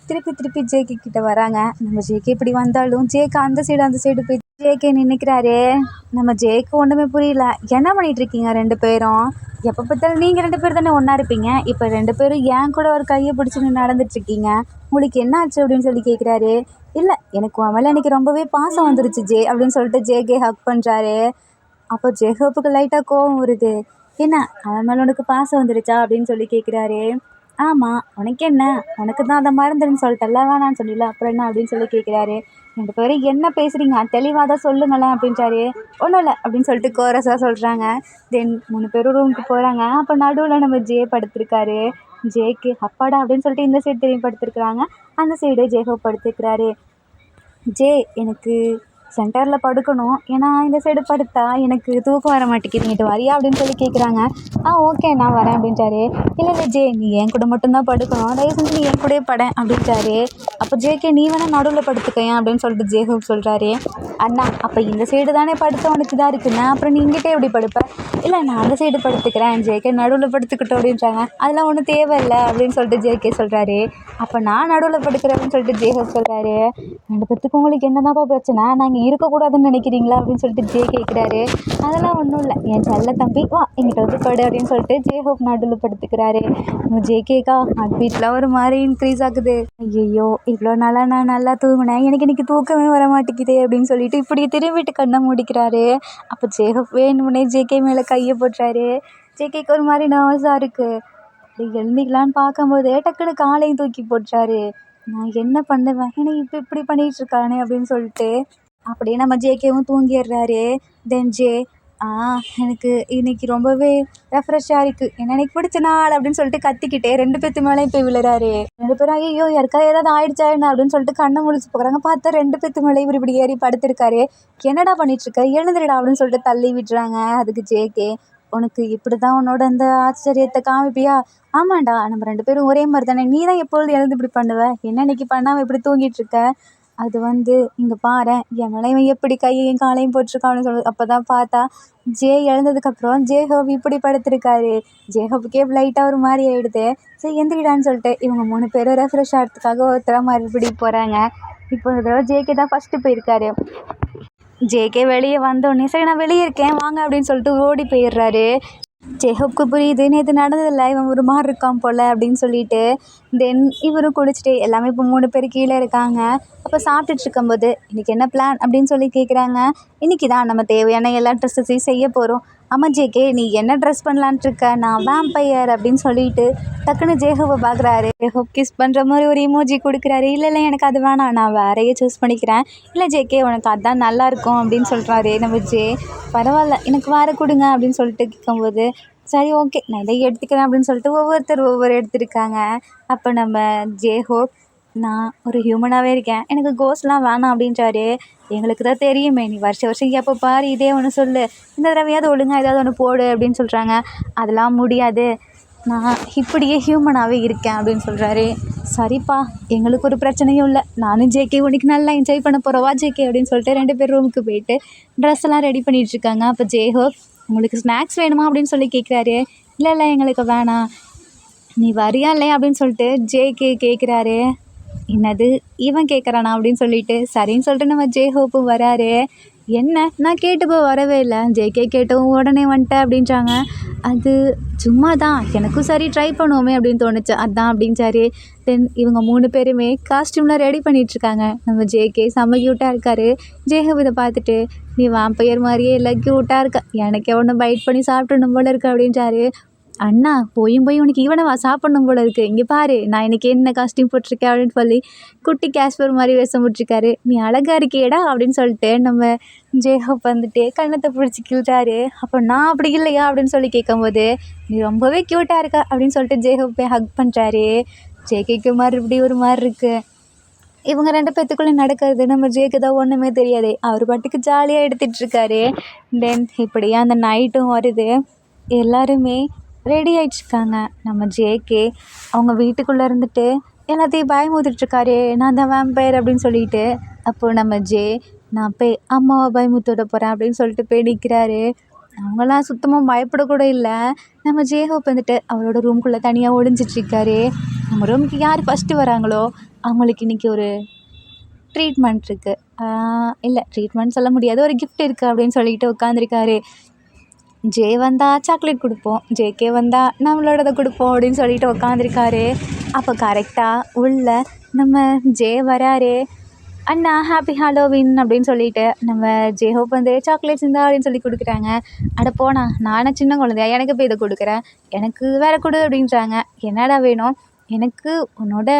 திருப்பி ஜேகே கிட்ட வராங்க. நம்ம ஜேகே இப்படி வந்தாலும் ஜேக்கு அந்த சைடு போய் ஜேகே நின்றுக்கிறாரு. நம்ம ஜேக்கு ஒன்றுமே புரியல. என்ன பண்ணிகிட்ருக்கீங்க 2 பேரும்? எப்போ பார்த்தாலும் நீங்கள் 2 பேர் தானே ஒன்றா இருப்பீங்க, இப்போ 2 பேரும் ஏன் கூட ஒரு கையை பிடிச்சி நடந்துட்டுருக்கீங்க, உங்களுக்கு என்ன ஆச்சு அப்படின்னு சொல்லி கேட்குறாரு. இல்லை எனக்கு உன் மேலே எனக்கு ரொம்பவே பாசம் வந்துருச்சு ஜே அப்படின்னு சொல்லிட்டு ஜேகே ஹக் பண்ணுறாரு. அப்போ ஜேஹோப்புக்கு லைட்டாக கோவம் வருது. என்ன அவன் மேலே உனக்கு பாசம் வந்துருச்சா அப்படின்னு சொல்லி கேட்குறாரு. ஆமாம் உனக்கு என்ன, உனக்கு தான் அதை மறந்துடுன்னு சொல்லிட்டல்ல, வேணான்னு சொல்லல, அப்புறம் என்ன அப்படின்னு சொல்லி கேட்குறாரு. 2 பேரும் என்ன பேசுகிறீங்க, தெளிவாக தான் சொல்லுங்களேன் அப்படின்றாரு. ஒன்றும் இல்லை அப்படின்னு சொல்லிட்டு கோரஸாக சொல்கிறாங்க. தென் 3 பேரும் ரூமுக்கு போகிறாங்க. அப்போ நடுவில் நம்ம ஜே படுத்திருக்காரு. ஜேக்கு அப்பாடா அப்படின்னு சொல்லிட்டு இந்த சைடு திரும்பி படுத்திருக்கிறாங்க. அந்த சைடு ஜேஹோப் படுத்துக்கிறாரு. ஜே எனக்கு சென்டரில் படுக்கணும், ஏன்னா இந்த சைடு படுத்தா எனக்கு தூக்கம் வர மாட்டேங்குது, நீட்டு வரியா அப்படின்னு சொல்லி கேட்குறாங்க. ஓகே நான் வரேன் அப்படின்றாரு. இல்லை ஜே நீ என் கூட மட்டும்தான் படுக்கணும், தயவு செஞ்சு நீ என் கூட படேன் அப்படின்றாரு. அப்போ ஜேகே நீ வேணால் நடுவில் படுத்துக்கேன் அப்படின்னு சொல்லிட்டு ஜேஹோப் சொல்கிறாரு. அண்ணா அப்போ இந்த சைடு தானே படுத்த உனக்கு இதாக இருக்குண்ணா, அப்புறம் நீ இங்கிட்டே எப்படி படுப்பேன்? இல்லை நான் அந்த சைடு படுத்துக்கிறேன், ஜேகே நடுவில் படுத்துக்கிட்டோம் அப்படின்றாங்க. அதெல்லாம் ஒன்றும் தேவையில்லை அப்படின்னு சொல்லிட்டு ஜேகே சொல்கிறாரு. அப்போ நான் நடுவில் படுக்கிறேன் அப்படின்னு சொல்லிட்டு ஜேஹோப் சொல்கிறாரு. 2 பேத்துக்கு உங்களுக்கு என்னதான்ப்பா பிரச்சனை, நாங்கள் இருக்கக்கூடாதுன்னு நினைக்கிறீங்களா அப்படின்னு சொல்லிட்டு ஜே கேட்குறாரு. அதெல்லாம் ஒன்றும் இல்லை, என் செல்ல தம்பி வா எங்கிட்ட வந்து படு அப்படின்னு சொல்லிட்டு ஜேஹோப் நடுவில் படுத்துக்கிறாரு. ஜேகேக்கா ஹார்ட் பீட்லாம் ஒரு மாதிரி இன்க்ரீஸ் ஆகுது. ஐயோ இவ்வளோ நாளாக நான் நல்லா தூங்கினேன், எனக்கு இன்றைக்கி தூக்கமே வர மாட்டேங்குதே அப்படின்னு சொல்லிட்டு இப்படி திரும்பிட்டு கண்ணை மூடிக்கிறாரு. அப்போ ஜேஹோப் வேணுமுன்னே ஜேகே மேலே கையை போட்டுறாரு. ஜேகேக்கு ஒரு மாதிரி நர்வஸாக இருக்குது. அப்படி எழுந்திக்கலான்னு பார்க்கும்போது டக்குன்னு காலையும் தூக்கி போட்டுறாரு. நான் என்ன பண்ணுவேன், ஏன்னா இப்போ இப்படி பண்ணிகிட்ருக்கானே அப்படின்னு சொல்லிட்டு அப்படியே நம்ம ஜேகேவும் தூங்கிடுறாரு. தென் ஜே எனக்கு இன்றைக்கி ரொம்பவே ரெஃப்ரெஷ்ஷாக இருக்குது, ஏன்னா எனக்கு பிடிச்ச நாள் அப்படின்னு சொல்லிட்டு கத்திக்கிட்டே 2 பேத்து மேலேயும் போய் விழுறாரு. 2 பேரும் ஐயோ யாருக்கா ஏதாவது ஆயிடுச்சா என்ன அப்படின்னு சொல்லிட்டு கண்ணை முழிச்சு போகிறாங்க. பார்த்தா 2 பேத்து மேலே இவர் இப்படி ஏறி படுத்திருக்காரு. என்னடா பண்ணிகிட்ருக்க, எழுந்துடா அப்படின்னு சொல்லிட்டு தள்ளி விட்டுறாங்க. அதுக்கு ஜேகே உனக்கு இப்படி தான் உன்னோட அந்த ஆச்சரியத்தை காமிப்பியா? ஆமாண்டா நம்ம 2 பேரும் ஒரே மாதிரி தானே, நீ தான் எப்பொழுது எழுந்து இப்படி பண்ணுவேன், என்ன இன்னைக்கு பண்ணாமல் இப்படி தூங்கிட்டுருக்க? அது இங்கே பாரேன் என் மேலே இவன் எப்படி கையையும் காலையும் போட்டிருக்கான்னு சொல்லி அப்போ தான் பார்த்தா ஜே எழுந்ததுக்கப்புறம் ஜேஹோப் இப்படி படுத்திருக்காரு. ஜேஹோப்புக்கே லைட்டாக ஒரு மாதிரி ஆகிடுது. சரி எந்திரிடான்னு சொல்லிட்டு இவங்க 3 பேரும் ரெஃப்ரெஷ் ஆகிறதுக்காக ஒருத்தராக மறுபடியும் போகிறாங்க. இப்போ இந்த தடவை ஜேகே தான் ஃபஸ்ட்டு போயிருக்காரு. ஜேகே வெளியே வந்தோடனே சரி நான் வெளியே இருக்கேன் வாங்க அப்படின்னு சொல்லிட்டு ஓடி போயிடுறாரு. ஜேஹோப்க்கு புரியுது நேற்று நடந்ததில்ல இவன் ஒரு மாதிரி இருக்கான் போல் அப்படின்னு சொல்லிட்டு. தென் இவரும் குளிச்சுட்டு எல்லாமே இப்போ 3 பேர் கீழே இருக்காங்க. அப்போ சாப்பிட்டுட்டு இருக்கும்போது இன்றைக்கி என்ன பிளான் அப்படின்னு சொல்லி கேட்குறாங்க. இன்றைக்கி தான் நம்ம தேவையான எல்லா ட்ரெஸ்ஸஸையும் செய்ய போகிறோம். ஆமாம் ஜேகே நீ என்ன ட்ரெஸ் பண்ணலான்ட்டு இருக்க? நான் வேம்பயர் அப்படின்னு சொல்லிட்டு டக்குன்னு ஜேஹோவை பார்க்குறாரு. ஜேஹோப் கிஸ் பண்ணுற மாதிரி ஒரு இமோஜி கொடுக்குறாரு. இல்லை எனக்கு அது வேணாம் நான் வேறையே சூஸ் பண்ணிக்கிறேன். இல்லை ஜேகே உனக்கு அதுதான் நல்லாயிருக்கும் அப்படின்னு சொல்கிறாரு நம்ம ஜே. பரவாயில்ல எனக்கு வேறு கொடுங்க அப்படின்னு சொல்லிட்டு கேட்கும்போது சரி ஓகே நான் இதை எடுத்துக்கிறேன் அப்படின்னு சொல்லிட்டு ஒவ்வொருத்தர் ஒவ்வொரு எடுத்துருக்காங்க. அப்போ நம்ம ஜேஹோப் நான் ஒரு ஹியூமனாகவே இருக்கேன் எனக்கு கோஸ்ட்லாம் வேணாம் அப்படின்றாரு. எங்களுக்கு தான் தெரியுமே நீ வருஷம் எப்போ பாரு இதே ஒன்று சொல்லு, இந்த தடவையாவது ஒழுங்காக ஏதாவது ஒன்று போடு அப்படின்னு சொல்கிறாங்க. அதெல்லாம் முடியாது நான் இப்படியே ஹியூமனாகவே இருக்கேன் அப்படின்னு சொல்கிறாரு. சரிப்பா எங்களுக்கு ஒரு பிரச்சனையும் இல்லை, நானும் ஜேகே உனக்கு நல்லா என்ஜாய் பண்ண போகிறவா ஜேகே அப்படின்னு சொல்லிட்டு 2 பேர் ரூமுக்கு போயிட்டு ட்ரெஸ் எல்லாம் ரெடி பண்ணிகிட்ருக்காங்க. அப்போ ஜேஹோப் உங்களுக்கு ஸ்நாக்ஸ் வேணுமா அப்படின்னு சொல்லி கேட்குறாரு. இல்லை எங்களுக்கு வேணாம் நீ வரியா இல்லையா அப்படின்னு சொல்லிட்டு ஜேகே கேட்குறாரு. என்னது இவன் கேட்குறானா அப்படின்னு சொல்லிட்டு சரின்னு சொல்லிட்டு நம்ம ஜேஹோப்பும் வராரு. என்ன நான் கேட்டப்போ வரவே இல்லை, ஜேகே கேட்டவும் உடனே வந்துட்டேன் அப்படின்றாங்க. அது சும்மா தான் எனக்கும் சரி ட்ரை பண்ணுவோமே அப்படின்னு தோணுச்சு அதான் அப்படின்றாரு. தென் இவங்க 3 பேருமே காஸ்டியூம்லாம் ரெடி பண்ணிகிட்ருக்காங்க. நம்ம ஜேகே செம்ம க்யூட்டாக இருக்கார். ஜேஹோப் இதை பார்த்துட்டு நீ வாம்பயர் மாதிரியே இல்லை க்யூட்டாக இருக்க, எனக்கு ஒன்று பைட் பண்ணி சாப்பிடணும் போல இருக்கு அப்படின்றாரு. அண்ணா போய் உனக்கு இவனவா சாப்பிடணும் போல இருக்குது, இங்கே பாரு நான் இன்றைக்கி என்ன காஸ்டியூம் போட்டிருக்கேன் அப்படின்னு சொல்லி குட்டி கேஸ்பர் மாதிரி வேஷம் போட்டிருக்காரு. நீ அழகாக இருக்கியேடா அப்படின்னு சொல்லிட்டு நம்ம ஜேஹோப் வந்துட்டு கண்ணத்தை பிடிச்சி கிள்றாரு. அப்போ நான் அப்படி இல்லையா அப்படின்னு சொல்லி கேட்கும்போது நீ ரொம்பவே க்யூட்டாக இருக்க அப்படின்னு சொல்லிட்டு ஜேஹோப்பை ஹக் பண்ணுறாரு. ஜேகேக்கு மறுபடி ஒரு மாதிரி இருக்குது. இவங்க 2 பேத்துக்குள்ளே நடக்கிறது நம்ம ஜேக்கு தான் ஒன்றுமே தெரியாது, அவர் பாட்டுக்கு ஜாலியாக எடுத்துகிட்ருக்காரு. தென் இப்படியே அந்த நைட்டும் வருது. எல்லாருமே ரெடி ஆகிட்ருக்காங்க. நம்ம ஜேகே அவங்க வீட்டுக்குள்ளே இருந்துட்டு எல்லாத்தையும் பயமுறுத்திட்ருக்காரு, நான் தான் வேம்பயர் அப்படின்னு சொல்லிட்டு. அப்போது நம்ம ஜே நான் போய் அம்மாவை பயமுறுத்த போகிறேன் அப்படின்னு சொல்லிட்டு போய் நிற்கிறாரு. அவங்களாம் சுத்தமாக பயப்படக்கூட இல்லை. நம்ம ஜேஹோப் வந்துட்டு அவரோட ரூம்குள்ளே தனியாக ஒளிஞ்சிட்ருக்காரு. நம்ம ரூமுக்கு யார் ஃபஸ்ட்டு வராங்களோ அவங்களுக்கு இன்றைக்கி ஒரு ட்ரீட்மெண்ட் இருக்குது, இல்லை ட்ரீட்மெண்ட் சொல்ல முடியாது, ஒரு கிஃப்ட் இருக்குது அப்படின்னு சொல்லிட்டு உட்காந்துருக்காரு. ஜே வந்தால் சாக்லேட் கொடுப்போம், ஜேகே வந்தால் நம்மளோடதை கொடுப்போம் அப்படின்னு சொல்லிட்டு உட்காந்துருக்காரு. அப்போ கரெக்டாக உள்ள நம்ம ஜே வராரு. அண்ணா ஹாப்பி ஹாலோவின் அப்படின்னு சொல்லிட்டு நம்ம ஜேஹோப் வந்து சாக்லேட்ஸ் இருந்தா அப்படின்னு சொல்லி கொடுக்குறாங்க. அட போனா நானும் சின்ன குழந்தையா எனக்கு போய் இதை கொடுக்குறேன், எனக்கு வேறு கொடு அப்படின்றாங்க. என்னடா வேணும்? எனக்கு உன்னோட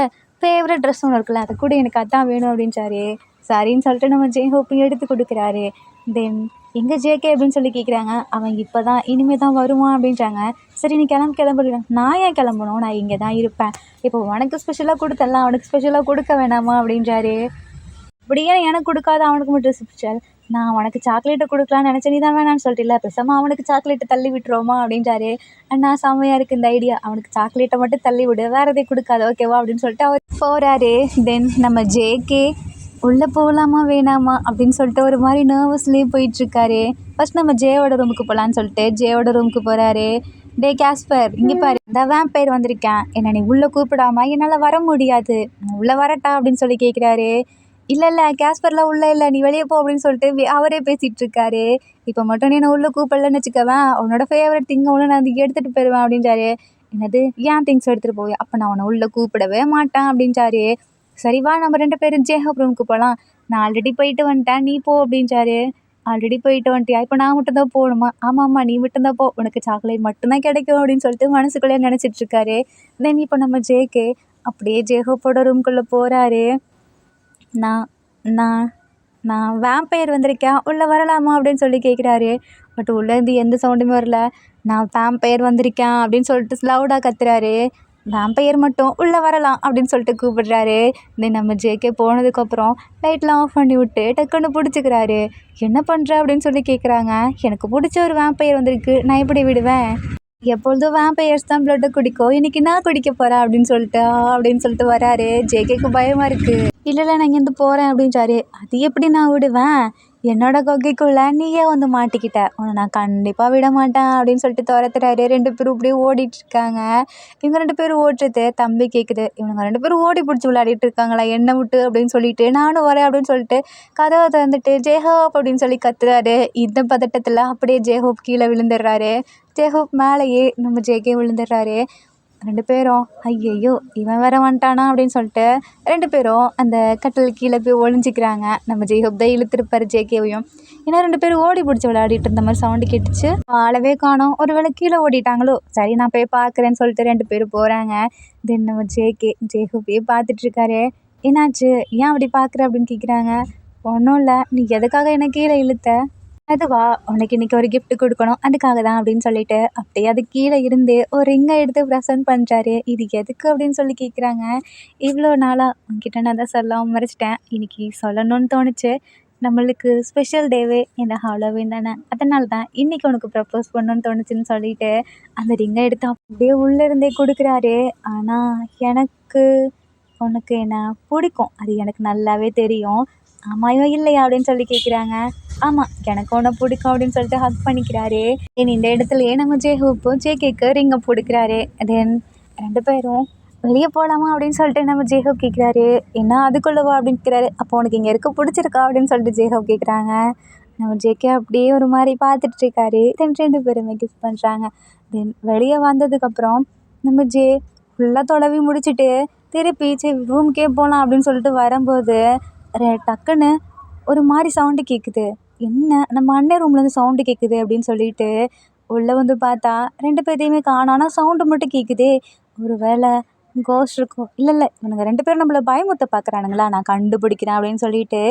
ஃபேவரட் ட்ரெஸ் ஒன்று இருக்குல்ல அதை கூட எனக்கு அதான் வேணும் அப்படின்றாரு. சரின்னு சொல்லிட்டு நம்ம ஜேஹோப்பையும் எடுத்து கொடுக்குறாரு. தென் எங்கே ஜேகே அப்படின்னு சொல்லி கேட்குறாங்க. அவன் இப்போ தான் இனிமேல் தான் வருவான் அப்படின்றாங்க. சரி நீ கிளம்புறேன். நான் ஏன் கிளம்பணும், நான் இங்கே தான் இருப்பேன். இப்போ உனக்கு ஸ்பெஷலாக கொடுத்தலாம் அவனுக்கு ஸ்பெஷலாக கொடுக்க வேணாமா அப்படின்றாரு. அப்படியே எனக்கு கொடுக்காத அவனுக்கு மட்டும் ஸ்பெஷல், நான் உனக்கு சாக்லேட்டை கொடுக்கலான்னு நினச்சேன், நீ தான் வேணான்னு சொல்லிட்டு பேசாமல் அவனுக்கு சாக்லேட்டை தள்ளி விட்டுருவோமா அப்படின்றாரு. அண்ணா செம்மையாக இருக்குது இந்த ஐடியா, அவனுக்கு சாக்லேட்டை மட்டும் தள்ளி விடு வேறு எதையும் கொடுக்காது ஓகேவா அப்படின்னு சொல்லிட்டு அவர் போகிறாரு. தென் நம்ம ஜேகே உள்ளே போகலாமா வேணாமா அப்படின்னு சொல்லிட்டு ஒரு மாதிரி நர்வஸ்லேயே போயிட்டுருக்காரு. ஃபஸ்ட் நம்ம ஜேவோட ரூமுக்கு போகலான்னு சொல்லிட்டு ஜேவோட ரூமுக்கு போகிறாரு. டே கேஸ்பர் இங்கே பாரு, இந்த வேம்பயர் வந்திருக்கேன், என்னை நீ உள்ளே கூப்பிடாமா என்னால் வர முடியாது, நான் உள்ளே வரட்டா அப்படின்னு சொல்லி கேட்குறாரு. இல்லை கேஸ்பர்லாம் உள்ளே இல்லை, நீ வெளியே போ அப்படின்னு சொல்லிட்டு அவரே பேசிகிட்ருக்காரு. இப்போ மட்டும் நீ நான் உள்ளே கூப்பிடலன்னு வச்சுக்கவேன், அவனோட ஃபேவரட் திங்கை ஒன்று நான் வந்து எடுத்துகிட்டு போயிடுவேன் அப்படின்றாரு. என்னது ஏன் திங்ஸ் எடுத்துகிட்டு போய், அப்போ நான் அவனை உள்ளே கூப்பிடவே மாட்டேன் அப்படின்றாரு. சரி வா நம்ம 2 பேரும் ஜேஹோப் ரூமுக்கு போகலாம், நான் ஆல்ரெடி போயிட்டு வந்துட்டேன் நீ போ அப்படின்றாரு. ஆல்ரெடி போயிட்டு வந்துட்டியா, இப்போ நான் மட்டும்தான் போகணுமா? ஆமாம்மா நீ மட்டும்தான் போ, உனக்கு சாக்லேட் மட்டும்தான் கிடைக்கும் அப்படின்னு சொல்லிட்டு மனசுக்குள்ளே நினச்சிட்ருக்காரு. தென் இப்போ நம்ம ஜேகே அப்படியே ஜேஹோப்போட ரூம்குள்ளே போகிறாரு. நான் நான் நான் வேம்பயர் வந்திருக்கேன் உள்ளே வரலாமா அப்படின்னு சொல்லி கேட்குறாரு. பட் உள்ளேருந்து எந்த சவுண்டுமே வரல. நான் வேம்பயர் வந்திருக்கேன் அப்படின்னு சொல்லிட்டு லவுடாக கத்துறாரு. வேம்பயர் மட்டும் உள்ளே வரலாம் அப்படின்னு சொல்லிட்டு கூப்பிடுறாரு. தென் நம்ம ஜேகே போனதுக்கப்புறம் லைட்லாம் ஆஃப் பண்ணி விட்டு டக்குன்னு பிடிச்சிக்கிறாரு. என்ன பண்ணுற அப்படின்னு சொல்லி கேட்குறாங்க. எனக்கு பிடிச்ச ஒரு வேம்பயர் வந்திருக்கு, நான் எப்படி விடுவேன், எப்பொழுதும் வேம்பயர்ஸ் தான் ப்ளட்டை குடிக்கும், இன்றைக்கி நான் குடிக்க போகிறேன் அப்படின்னு சொல்லிட்டு வராரு. ஜேகேக்கு பயமாக இருக்குது. இல்லை நான் இங்கேருந்து போகிறேன் அப்படின்றாரு. அது எப்படி நான் விடுவேன், என்னோட கொக்கைக்குள்ள நீயே வந்து மாட்டிக்கிட்ட, உன்னை நான் கண்டிப்பாக விட மாட்டேன் அப்படின்னு சொல்லிட்டு துரத்துறாரு. 2 பேரும் இப்படியே ஓடிட்டுருக்காங்க. இவங்க 2 பேரும் ஓட்டுறது தம்பி கேட்குது. இவனுங்க 2 பேரும் ஓடி பிடிச்சி விளையாடிட்டு இருக்காங்களா என்னை விட்டு அப்படின்னு சொல்லிட்டு, நானும் வரேன் அப்படின்னு சொல்லிட்டு கதவை திறந்துட்டு ஜேஹோப் அப்படின்னு சொல்லி கத்துறாரு. இந்த பதட்டத்தில் அப்படியே ஜேஹோப் கீழே விழுந்துடுறாரு. ஜேஹோப் மேலேயே நம்ம ஜேகே விழுந்துடுறாரு. 2 பேரும் ஐயையோ இவன் வேற வந்துட்டானா அப்படின்னு சொல்லிட்டு 2 பேரும் அந்த கட்டில் கீழே போய் ஒளிஞ்சிக்கிறாங்க. நம்ம ஜெய்ஹோப் தான் இழுத்துருப்பாரு ஜேகேவையும். ஏன்னா 2 பேரும் ஓடி பிடிச்சி விளையாடிட்டு இருந்த மாதிரி சவுண்டு கேட்டுச்சு. ஆளவே காணோம். ஒரு வேளை கீழே ஓடிட்டாங்களோ, சரி நான் போய் பார்க்குறேன்னு சொல்லிட்டு 2 பேரும் போகிறாங்க. தென் நம்ம ஜேஹோப்பையே பார்த்துட்டு இருக்காரு. என்னாச்சு, ஏன் அப்படி பார்க்குற அப்படின்னு கேட்குறாங்க. ஒன்றும் இல்லை, நீ எதுக்காக என்ன கீழே இழுத்த? அதுவா, உனக்கு இன்னைக்கு ஒரு gift கொடுக்கணும் அதுக்காக தான் அப்படின்னு சொல்லிட்டு அப்படியே அது கீழே இருந்து ஒரு ரிங்கை எடுத்து ப்ரெசென்ட் பண்ணுறாரு. இது எதுக்கு அப்படின்னு சொல்லி கேட்குறாங்க. இவ்வளோ நாளாக உங்ககிட்ட நான் தான் சொல்லாமல் மறைச்சிட்டேன், இன்னைக்கு சொல்லணும்னு தோணுச்சு. நம்மளுக்கு ஸ்பெஷல் டேவே இந்த ஹாலோவின் தானே, அதனால தான் இன்னைக்கு உனக்கு ப்ரப்போஸ் பண்ணணும்னு தோணுச்சுன்னு சொல்லிட்டு அந்த ரிங்கை எடுத்து அப்படியே உள்ளே இருந்தே கொடுக்குறாரு. ஆனால் எனக்கு உனக்கு என்ன பிடிக்கும், அது எனக்கு நல்லாவே தெரியும். ஆமாயோ இல்லையா அப்படின்னு சொல்லி கேட்குறாங்க. ஆமாம், எனக்கு உன்னை பிடிக்கும் அப்படின்னு சொல்லிட்டு ஹக் பண்ணிக்கிறாரு. தென் இந்த இடத்துலையே நம்ம ஜேஹோப்பும் ஜேகேக்கு ரிங்கை பிடிக்கிறாரு. தென் 2 பேரும் வெளியே போகலாமா அப்படின்னு சொல்லிட்டு நம்ம ஜேஹோப் கேட்குறாரு. என்ன அதுக்குள்ளவா அப்படின்னு கேட்குறாரு. அப்போ உனக்கு இங்கே இருக்க பிடிச்சிருக்கா அப்படின்னு சொல்லிட்டு ஜேஹோப் கேட்குறாங்க. நம்ம ஜேகே அப்படியே ஒரு மாதிரி பார்த்துட்டு இருக்காரு. தென் 2 பேருமே கிஸ் பண்ணுறாங்க. தென் வெளியே வந்ததுக்கப்புறம் நம்ம ஃபுல்லாக தொலைவி முடிச்சுட்டு திருப்பி சரி ரூமுக்கே போகலாம் அப்படின்னு சொல்லிட்டு வரும்போது டக்குன்னு ஒரு மாதிரி சவுண்டு கேட்குது. என்ன, நம்ம அண்ணன் ரூம்லேருந்து சவுண்டு கேட்குது அப்படின்னு சொல்லிட்டு உள்ளே வந்து பார்த்தா 2 பேர்த்தையுமே காணோம். ஆனால் சவுண்டு மட்டும் கேட்குதே. ஒரு வேளை கோஸ்ட் இருக்கும். இல்லை இவனுங்க 2 பேரும் நம்மளை பயமுத்த பார்க்குறானுங்களா, நான் கண்டுபிடிக்கிறேன் அப்படின்னு சொல்லிட்டு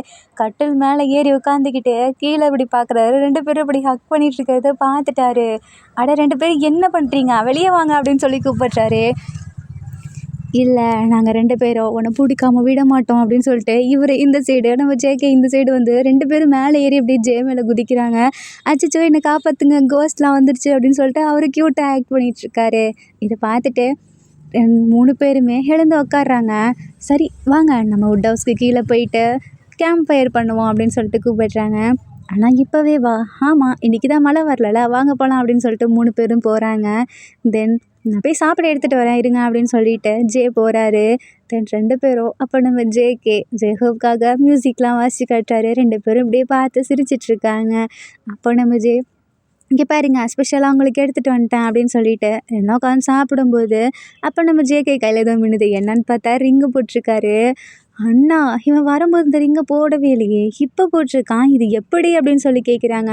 கட்டில் மேலே ஏறி உட்காந்துக்கிட்டு கீழே இப்படி பார்க்குறாரு. 2 பேரும் இப்படி ஹக் பண்ணிட்டு இருக்கிறத பார்த்துட்டாரு. அட 2 பேரும் என்ன பண்ணுறீங்க, வெளியே வாங்க அப்படின்னு சொல்லி கூப்பிட்றாரு. இல்லை நாங்கள் 2 பேரும் உன்னை பிடிக்காம விட மாட்டோம் அப்படின்னு சொல்லிட்டு இவர் இந்த சைடு, நம்ம ஜேகே இந்த சைடு வந்து 2 பேரும் மேலே ஏறி அப்படியே ஜே மேலே குதிக்கிறாங்க. அச்சச்சோ என்னை காப்பாற்றுங்க, கோஸ்ட்லாம் வந்துருச்சு அப்படின்னு சொல்லிட்டு அவர் க்யூட்டாக ஆக்ட் பண்ணிகிட்ருக்காரு. இதை பார்த்துட்டு 3 பேருமே எழுந்து உட்காடுறாங்க. சரி வாங்க நம்ம வுட் ஹவுஸ்க்கு கீழே போயிட்டு கேம்ப் ஃபயர் பண்ணுவோம் அப்படின்னு சொல்லிட்டு கூப்பிடுறாங்க. ஆனால் இப்போவே வா, ஆமாம் இன்றைக்கி தான் மழை வரல, வாங்க போகலாம் அப்படின்னு சொல்லிட்டு 3 பேரும் போகிறாங்க. தென் நான் போய் சாப்பிட எடுத்துகிட்டு வரேன் இருங்க அப்படின்னு சொல்லிட்டு ஜே போகிறாரு. தென் 2 பேரும் அப்போ நம்ம ஜேஹோப்காக மியூசிக்லாம் வாசிச்சு காட்டுறாரு. 2 பேரும் இப்படியே பார்த்து சிரிச்சிட்ருக்காங்க. அப்போ நம்ம இங்கே பாருங்க ஸ்பெஷலாக உங்களுக்கு எடுத்துகிட்டு வந்துட்டேன் அப்படின்னு சொல்லிட்டு என்ன உட்காந்து சாப்பிடும்போது அப்போ நம்ம ஜேகே கையில் ஏதோ மின்னுது. என்னன்னு பார்த்தா ரிங்கு போட்டிருக்காரு. அண்ணா இவன் வரும்போது இந்த ரிங்கை போடவே இல்லையே, இப்போ போட்டிருக்கான், இது எப்படி அப்படின்னு சொல்லி கேட்குறாங்க.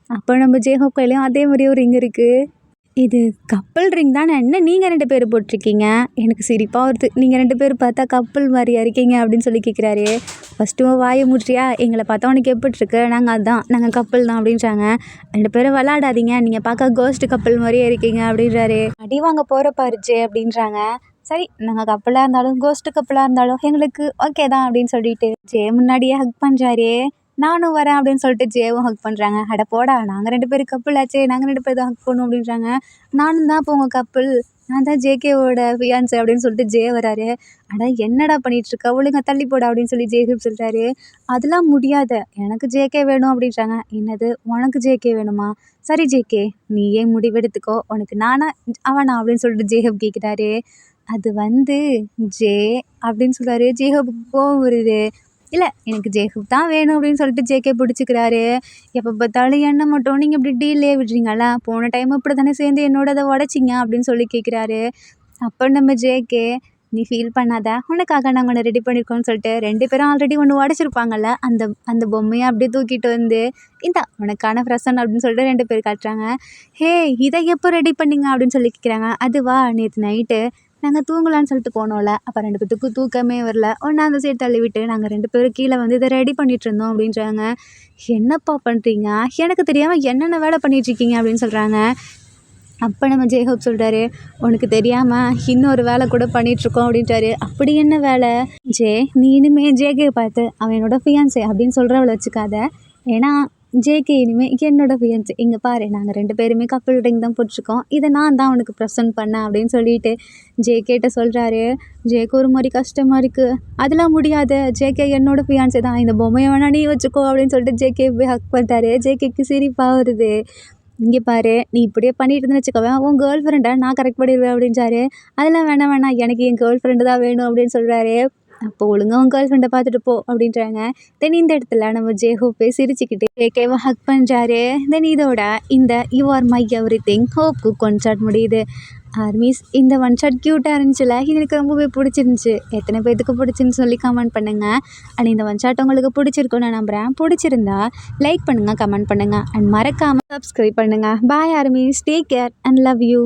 அப்போ நம்ம ஜேஹோப் கையிலையும் அதே மாதிரி ஒரு ரிங் இருக்குது. இது கப்பல் ரிங் தானே, என்ன நீங்கள் 2 பேர் போட்டிருக்கீங்க, எனக்கு சிரிப்பாக வருது, நீங்கள் 2 பேர் பார்த்தா கப்பல் மாதிரியா இருக்கீங்க அப்படின்னு சொல்லி கேட்குறாரு. ஃபஸ்ட்டு வாயை முற்றியா, எங்களை பார்த்தா உனக்கு எப்படிருக்கு, நாங்கள் கப்பல் தான் அப்படின்றாங்க. 2 பேரும் விளாடாதீங்க, நீங்கள் பார்க்க கோஸ்ட் கப்பல் மாதிரியே இருக்கீங்க அப்படின்றாரு. அடி வாங்க போகிற பாரு ஜே அப்படின்றாங்க. சரி நாங்கள் கப்பலாக இருந்தாலும் கோஸ்ட்டு கப்பலாக இருந்தாலும் எங்களுக்கு ஓகே தான் அப்படின்னு சொல்லிட்டு ஜே முன்னாடியே ஹக் பண்ணுறாரு. நானும் வரேன் அப்படின்னு சொல்லிட்டு ஜேவும் ஹக் பண்ணுறாங்க. அட போடா, நாங்கள் 2 பேரும் கப்பல் ஆச்சே, நாங்கள் 2 பேர் தான் ஹக் பண்ணுவோம் அப்படின்றாங்க. நானும் தான் இப்போ உங்கள் கப்பல், நான் தான் ஜேகேவோட ஃபியான்ஸு அப்படின்னு சொல்லிட்டு ஜே வராரு. அட என்னடா பண்ணிகிட்ருக்க, ஒழுங்கா தள்ளி போடா அப்படின்னு சொல்லி ஜேஹிப் சொல்கிறாரு. அதெல்லாம் முடியாத, எனக்கு ஜேகே வேணும் அப்படின்றாங்க. என்னது உனக்கு ஜேகே வேணுமா, சரி ஜேகே நீ ஏன் முடிவெடுத்துக்கோ, உனக்கு நானா அவனா அப்படின்னு சொல்லிட்டு ஜேஹிப் கேட்குறாரு. அது வந்து ஜே அப்படின்னு சொல்கிறாரு. ஜேஹிப்புக்கு கோவம் வருது. இல்லை எனக்கு ஜேஹிப் தான் வேணும் அப்படின்னு சொல்லிட்டு ஜேகே பிடிச்சிக்கிறாரு. எப்போ பார்த்தாலும் என்ன மட்டும் நீங்கள் இப்படி டீல்லே விடுறீங்களா, போன டைம் இப்படி தானே சேர்ந்து என்னோட அதை உடச்சிங்க அப்படின்னு சொல்லி கேட்குறாரு. அப்போ நம்ம ஜேகே நீ ஃபீல் பண்ணாத, உனக்காக நாங்கள் ஒன்று ரெடி பண்ணியிருக்கோம்னு சொல்லிட்டு 2 பேரும் ஆல்ரெடி ஒன்று உடச்சிருப்பாங்கல்ல, அந்த பொம்மையை அப்படியே தூக்கிட்டு வந்து இந்தா உனக்கான ப்ரெசன்ட் அப்படின்னு சொல்லிட்டு 2 பேர் காட்டுறாங்க. ஹே இதை எப்போ ரெடி பண்ணிங்க அப்படின்னு சொல்லி கேட்குறாங்க. அதுவா நேற்று நைட்டு நாங்கள் தூங்கலான்னு சொல்லிட்டு போனோம்ல, அப்போ 2 பேத்துக்கும் தூக்கமே வரல, ஒன்றா அந்த சைடு தள்ளி விட்டு நாங்கள் 2 பேரும் கீழே வந்து இதை ரெடி பண்ணிகிட்டு இருந்தோம் அப்படின்றாங்க. என்னப்பா பண்ணுறீங்க, எனக்கு தெரியாமல் என்னென்ன வேலை பண்ணிகிட்ருக்கீங்க அப்படின்னு சொல்கிறாங்க. அப்போ நம்ம ஜேஹோப் சொல்கிறாரு, உனக்கு தெரியாமல் இன்னொரு வேலை கூட பண்ணிகிட்ருக்கோம் அப்படின்றாரு. அப்படி என்ன வேலை ஜே, நீ இனிமேல் ஜேகே பார்த்து அவன் என்னோட ஃபியான்ஸே அப்படின்னு சொல்கிறவளை வச்சுக்காத, ஏன்னா ஜேகே இனிமேல் என்னோட ஃபியான்ஸி இங்கே பாரு நாங்கள் 2 பேருமே கப்புள் ரிங் தான் போட்டிருக்கோம், இதை நான் தான் அவனுக்கு ப்ரெசென்ட் பண்ணேன் அப்படின்னு சொல்லிட்டு ஜேகேட்ட சொல்கிறாரு. ஜேகே ஒரு மாதிரி கஷ்டமாக இருக்குது. அதெல்லாம் முடியாது, ஜேகே என்னோட ஃபியான்ஸி தான், இந்த பொம்மையை வேணா நீ வச்சுக்கோ அப்படின்னு சொல்லிட்டு ஜேகே போய் ஹக் பண்ணிட்டாரு. ஜேகேக்கு சிரிப்பாக வருது. இங்கே பாரு நீ இப்படியே பண்ணிட்டு இருந்தேன்னு வச்சுக்கோவேன், உன் கேர்ள் ஃப்ரெண்டை நான் கரெக்ட் பண்ணிடுவேன் அப்படின்றாரு. அதெல்லாம் வேணாம் வேணாம், எனக்கு என் கேர்ள் ஃப்ரெண்டு தான் வேணும் அப்படின்னு சொல்கிறாரு. அப்போ ஒழுங்காக உன் கேர்ள் ஃப்ரெண்டை பார்த்துட்டு போ அப்படின்றாங்க. தென் இந்த இடத்துல நம்ம ஜேஹோப்பே சிரிச்சுக்கிட்டு ஜேகேவை ஹக் பண்ணுறாரு. தென் இதோட இந்த you are my everything ஹோப்க்கு ஒன் ஷாட் முடியுது. ஆர்மிஸ் இந்த ஒன் ஷாட் க்யூட்டாக இருந்துச்சுல, இது எனக்கு ரொம்பவே பிடிச்சிருந்துச்சி. எத்தனை பேத்துக்கு பிடிச்சின்னு சொல்லி கமெண்ட் பண்ணுங்கள். அண்ட் இந்த ஒன் ஷாட் உங்களுக்கு பிடிச்சிருக்குன்னு நான் நம்புகிறேன். பிடிச்சிருந்தா லைக் பண்ணுங்கள், கமெண்ட் பண்ணுங்கள் அண்ட் மறக்காமல் சப்ஸ்கிரைப் பண்ணுங்கள். Bye armies, take care and love you.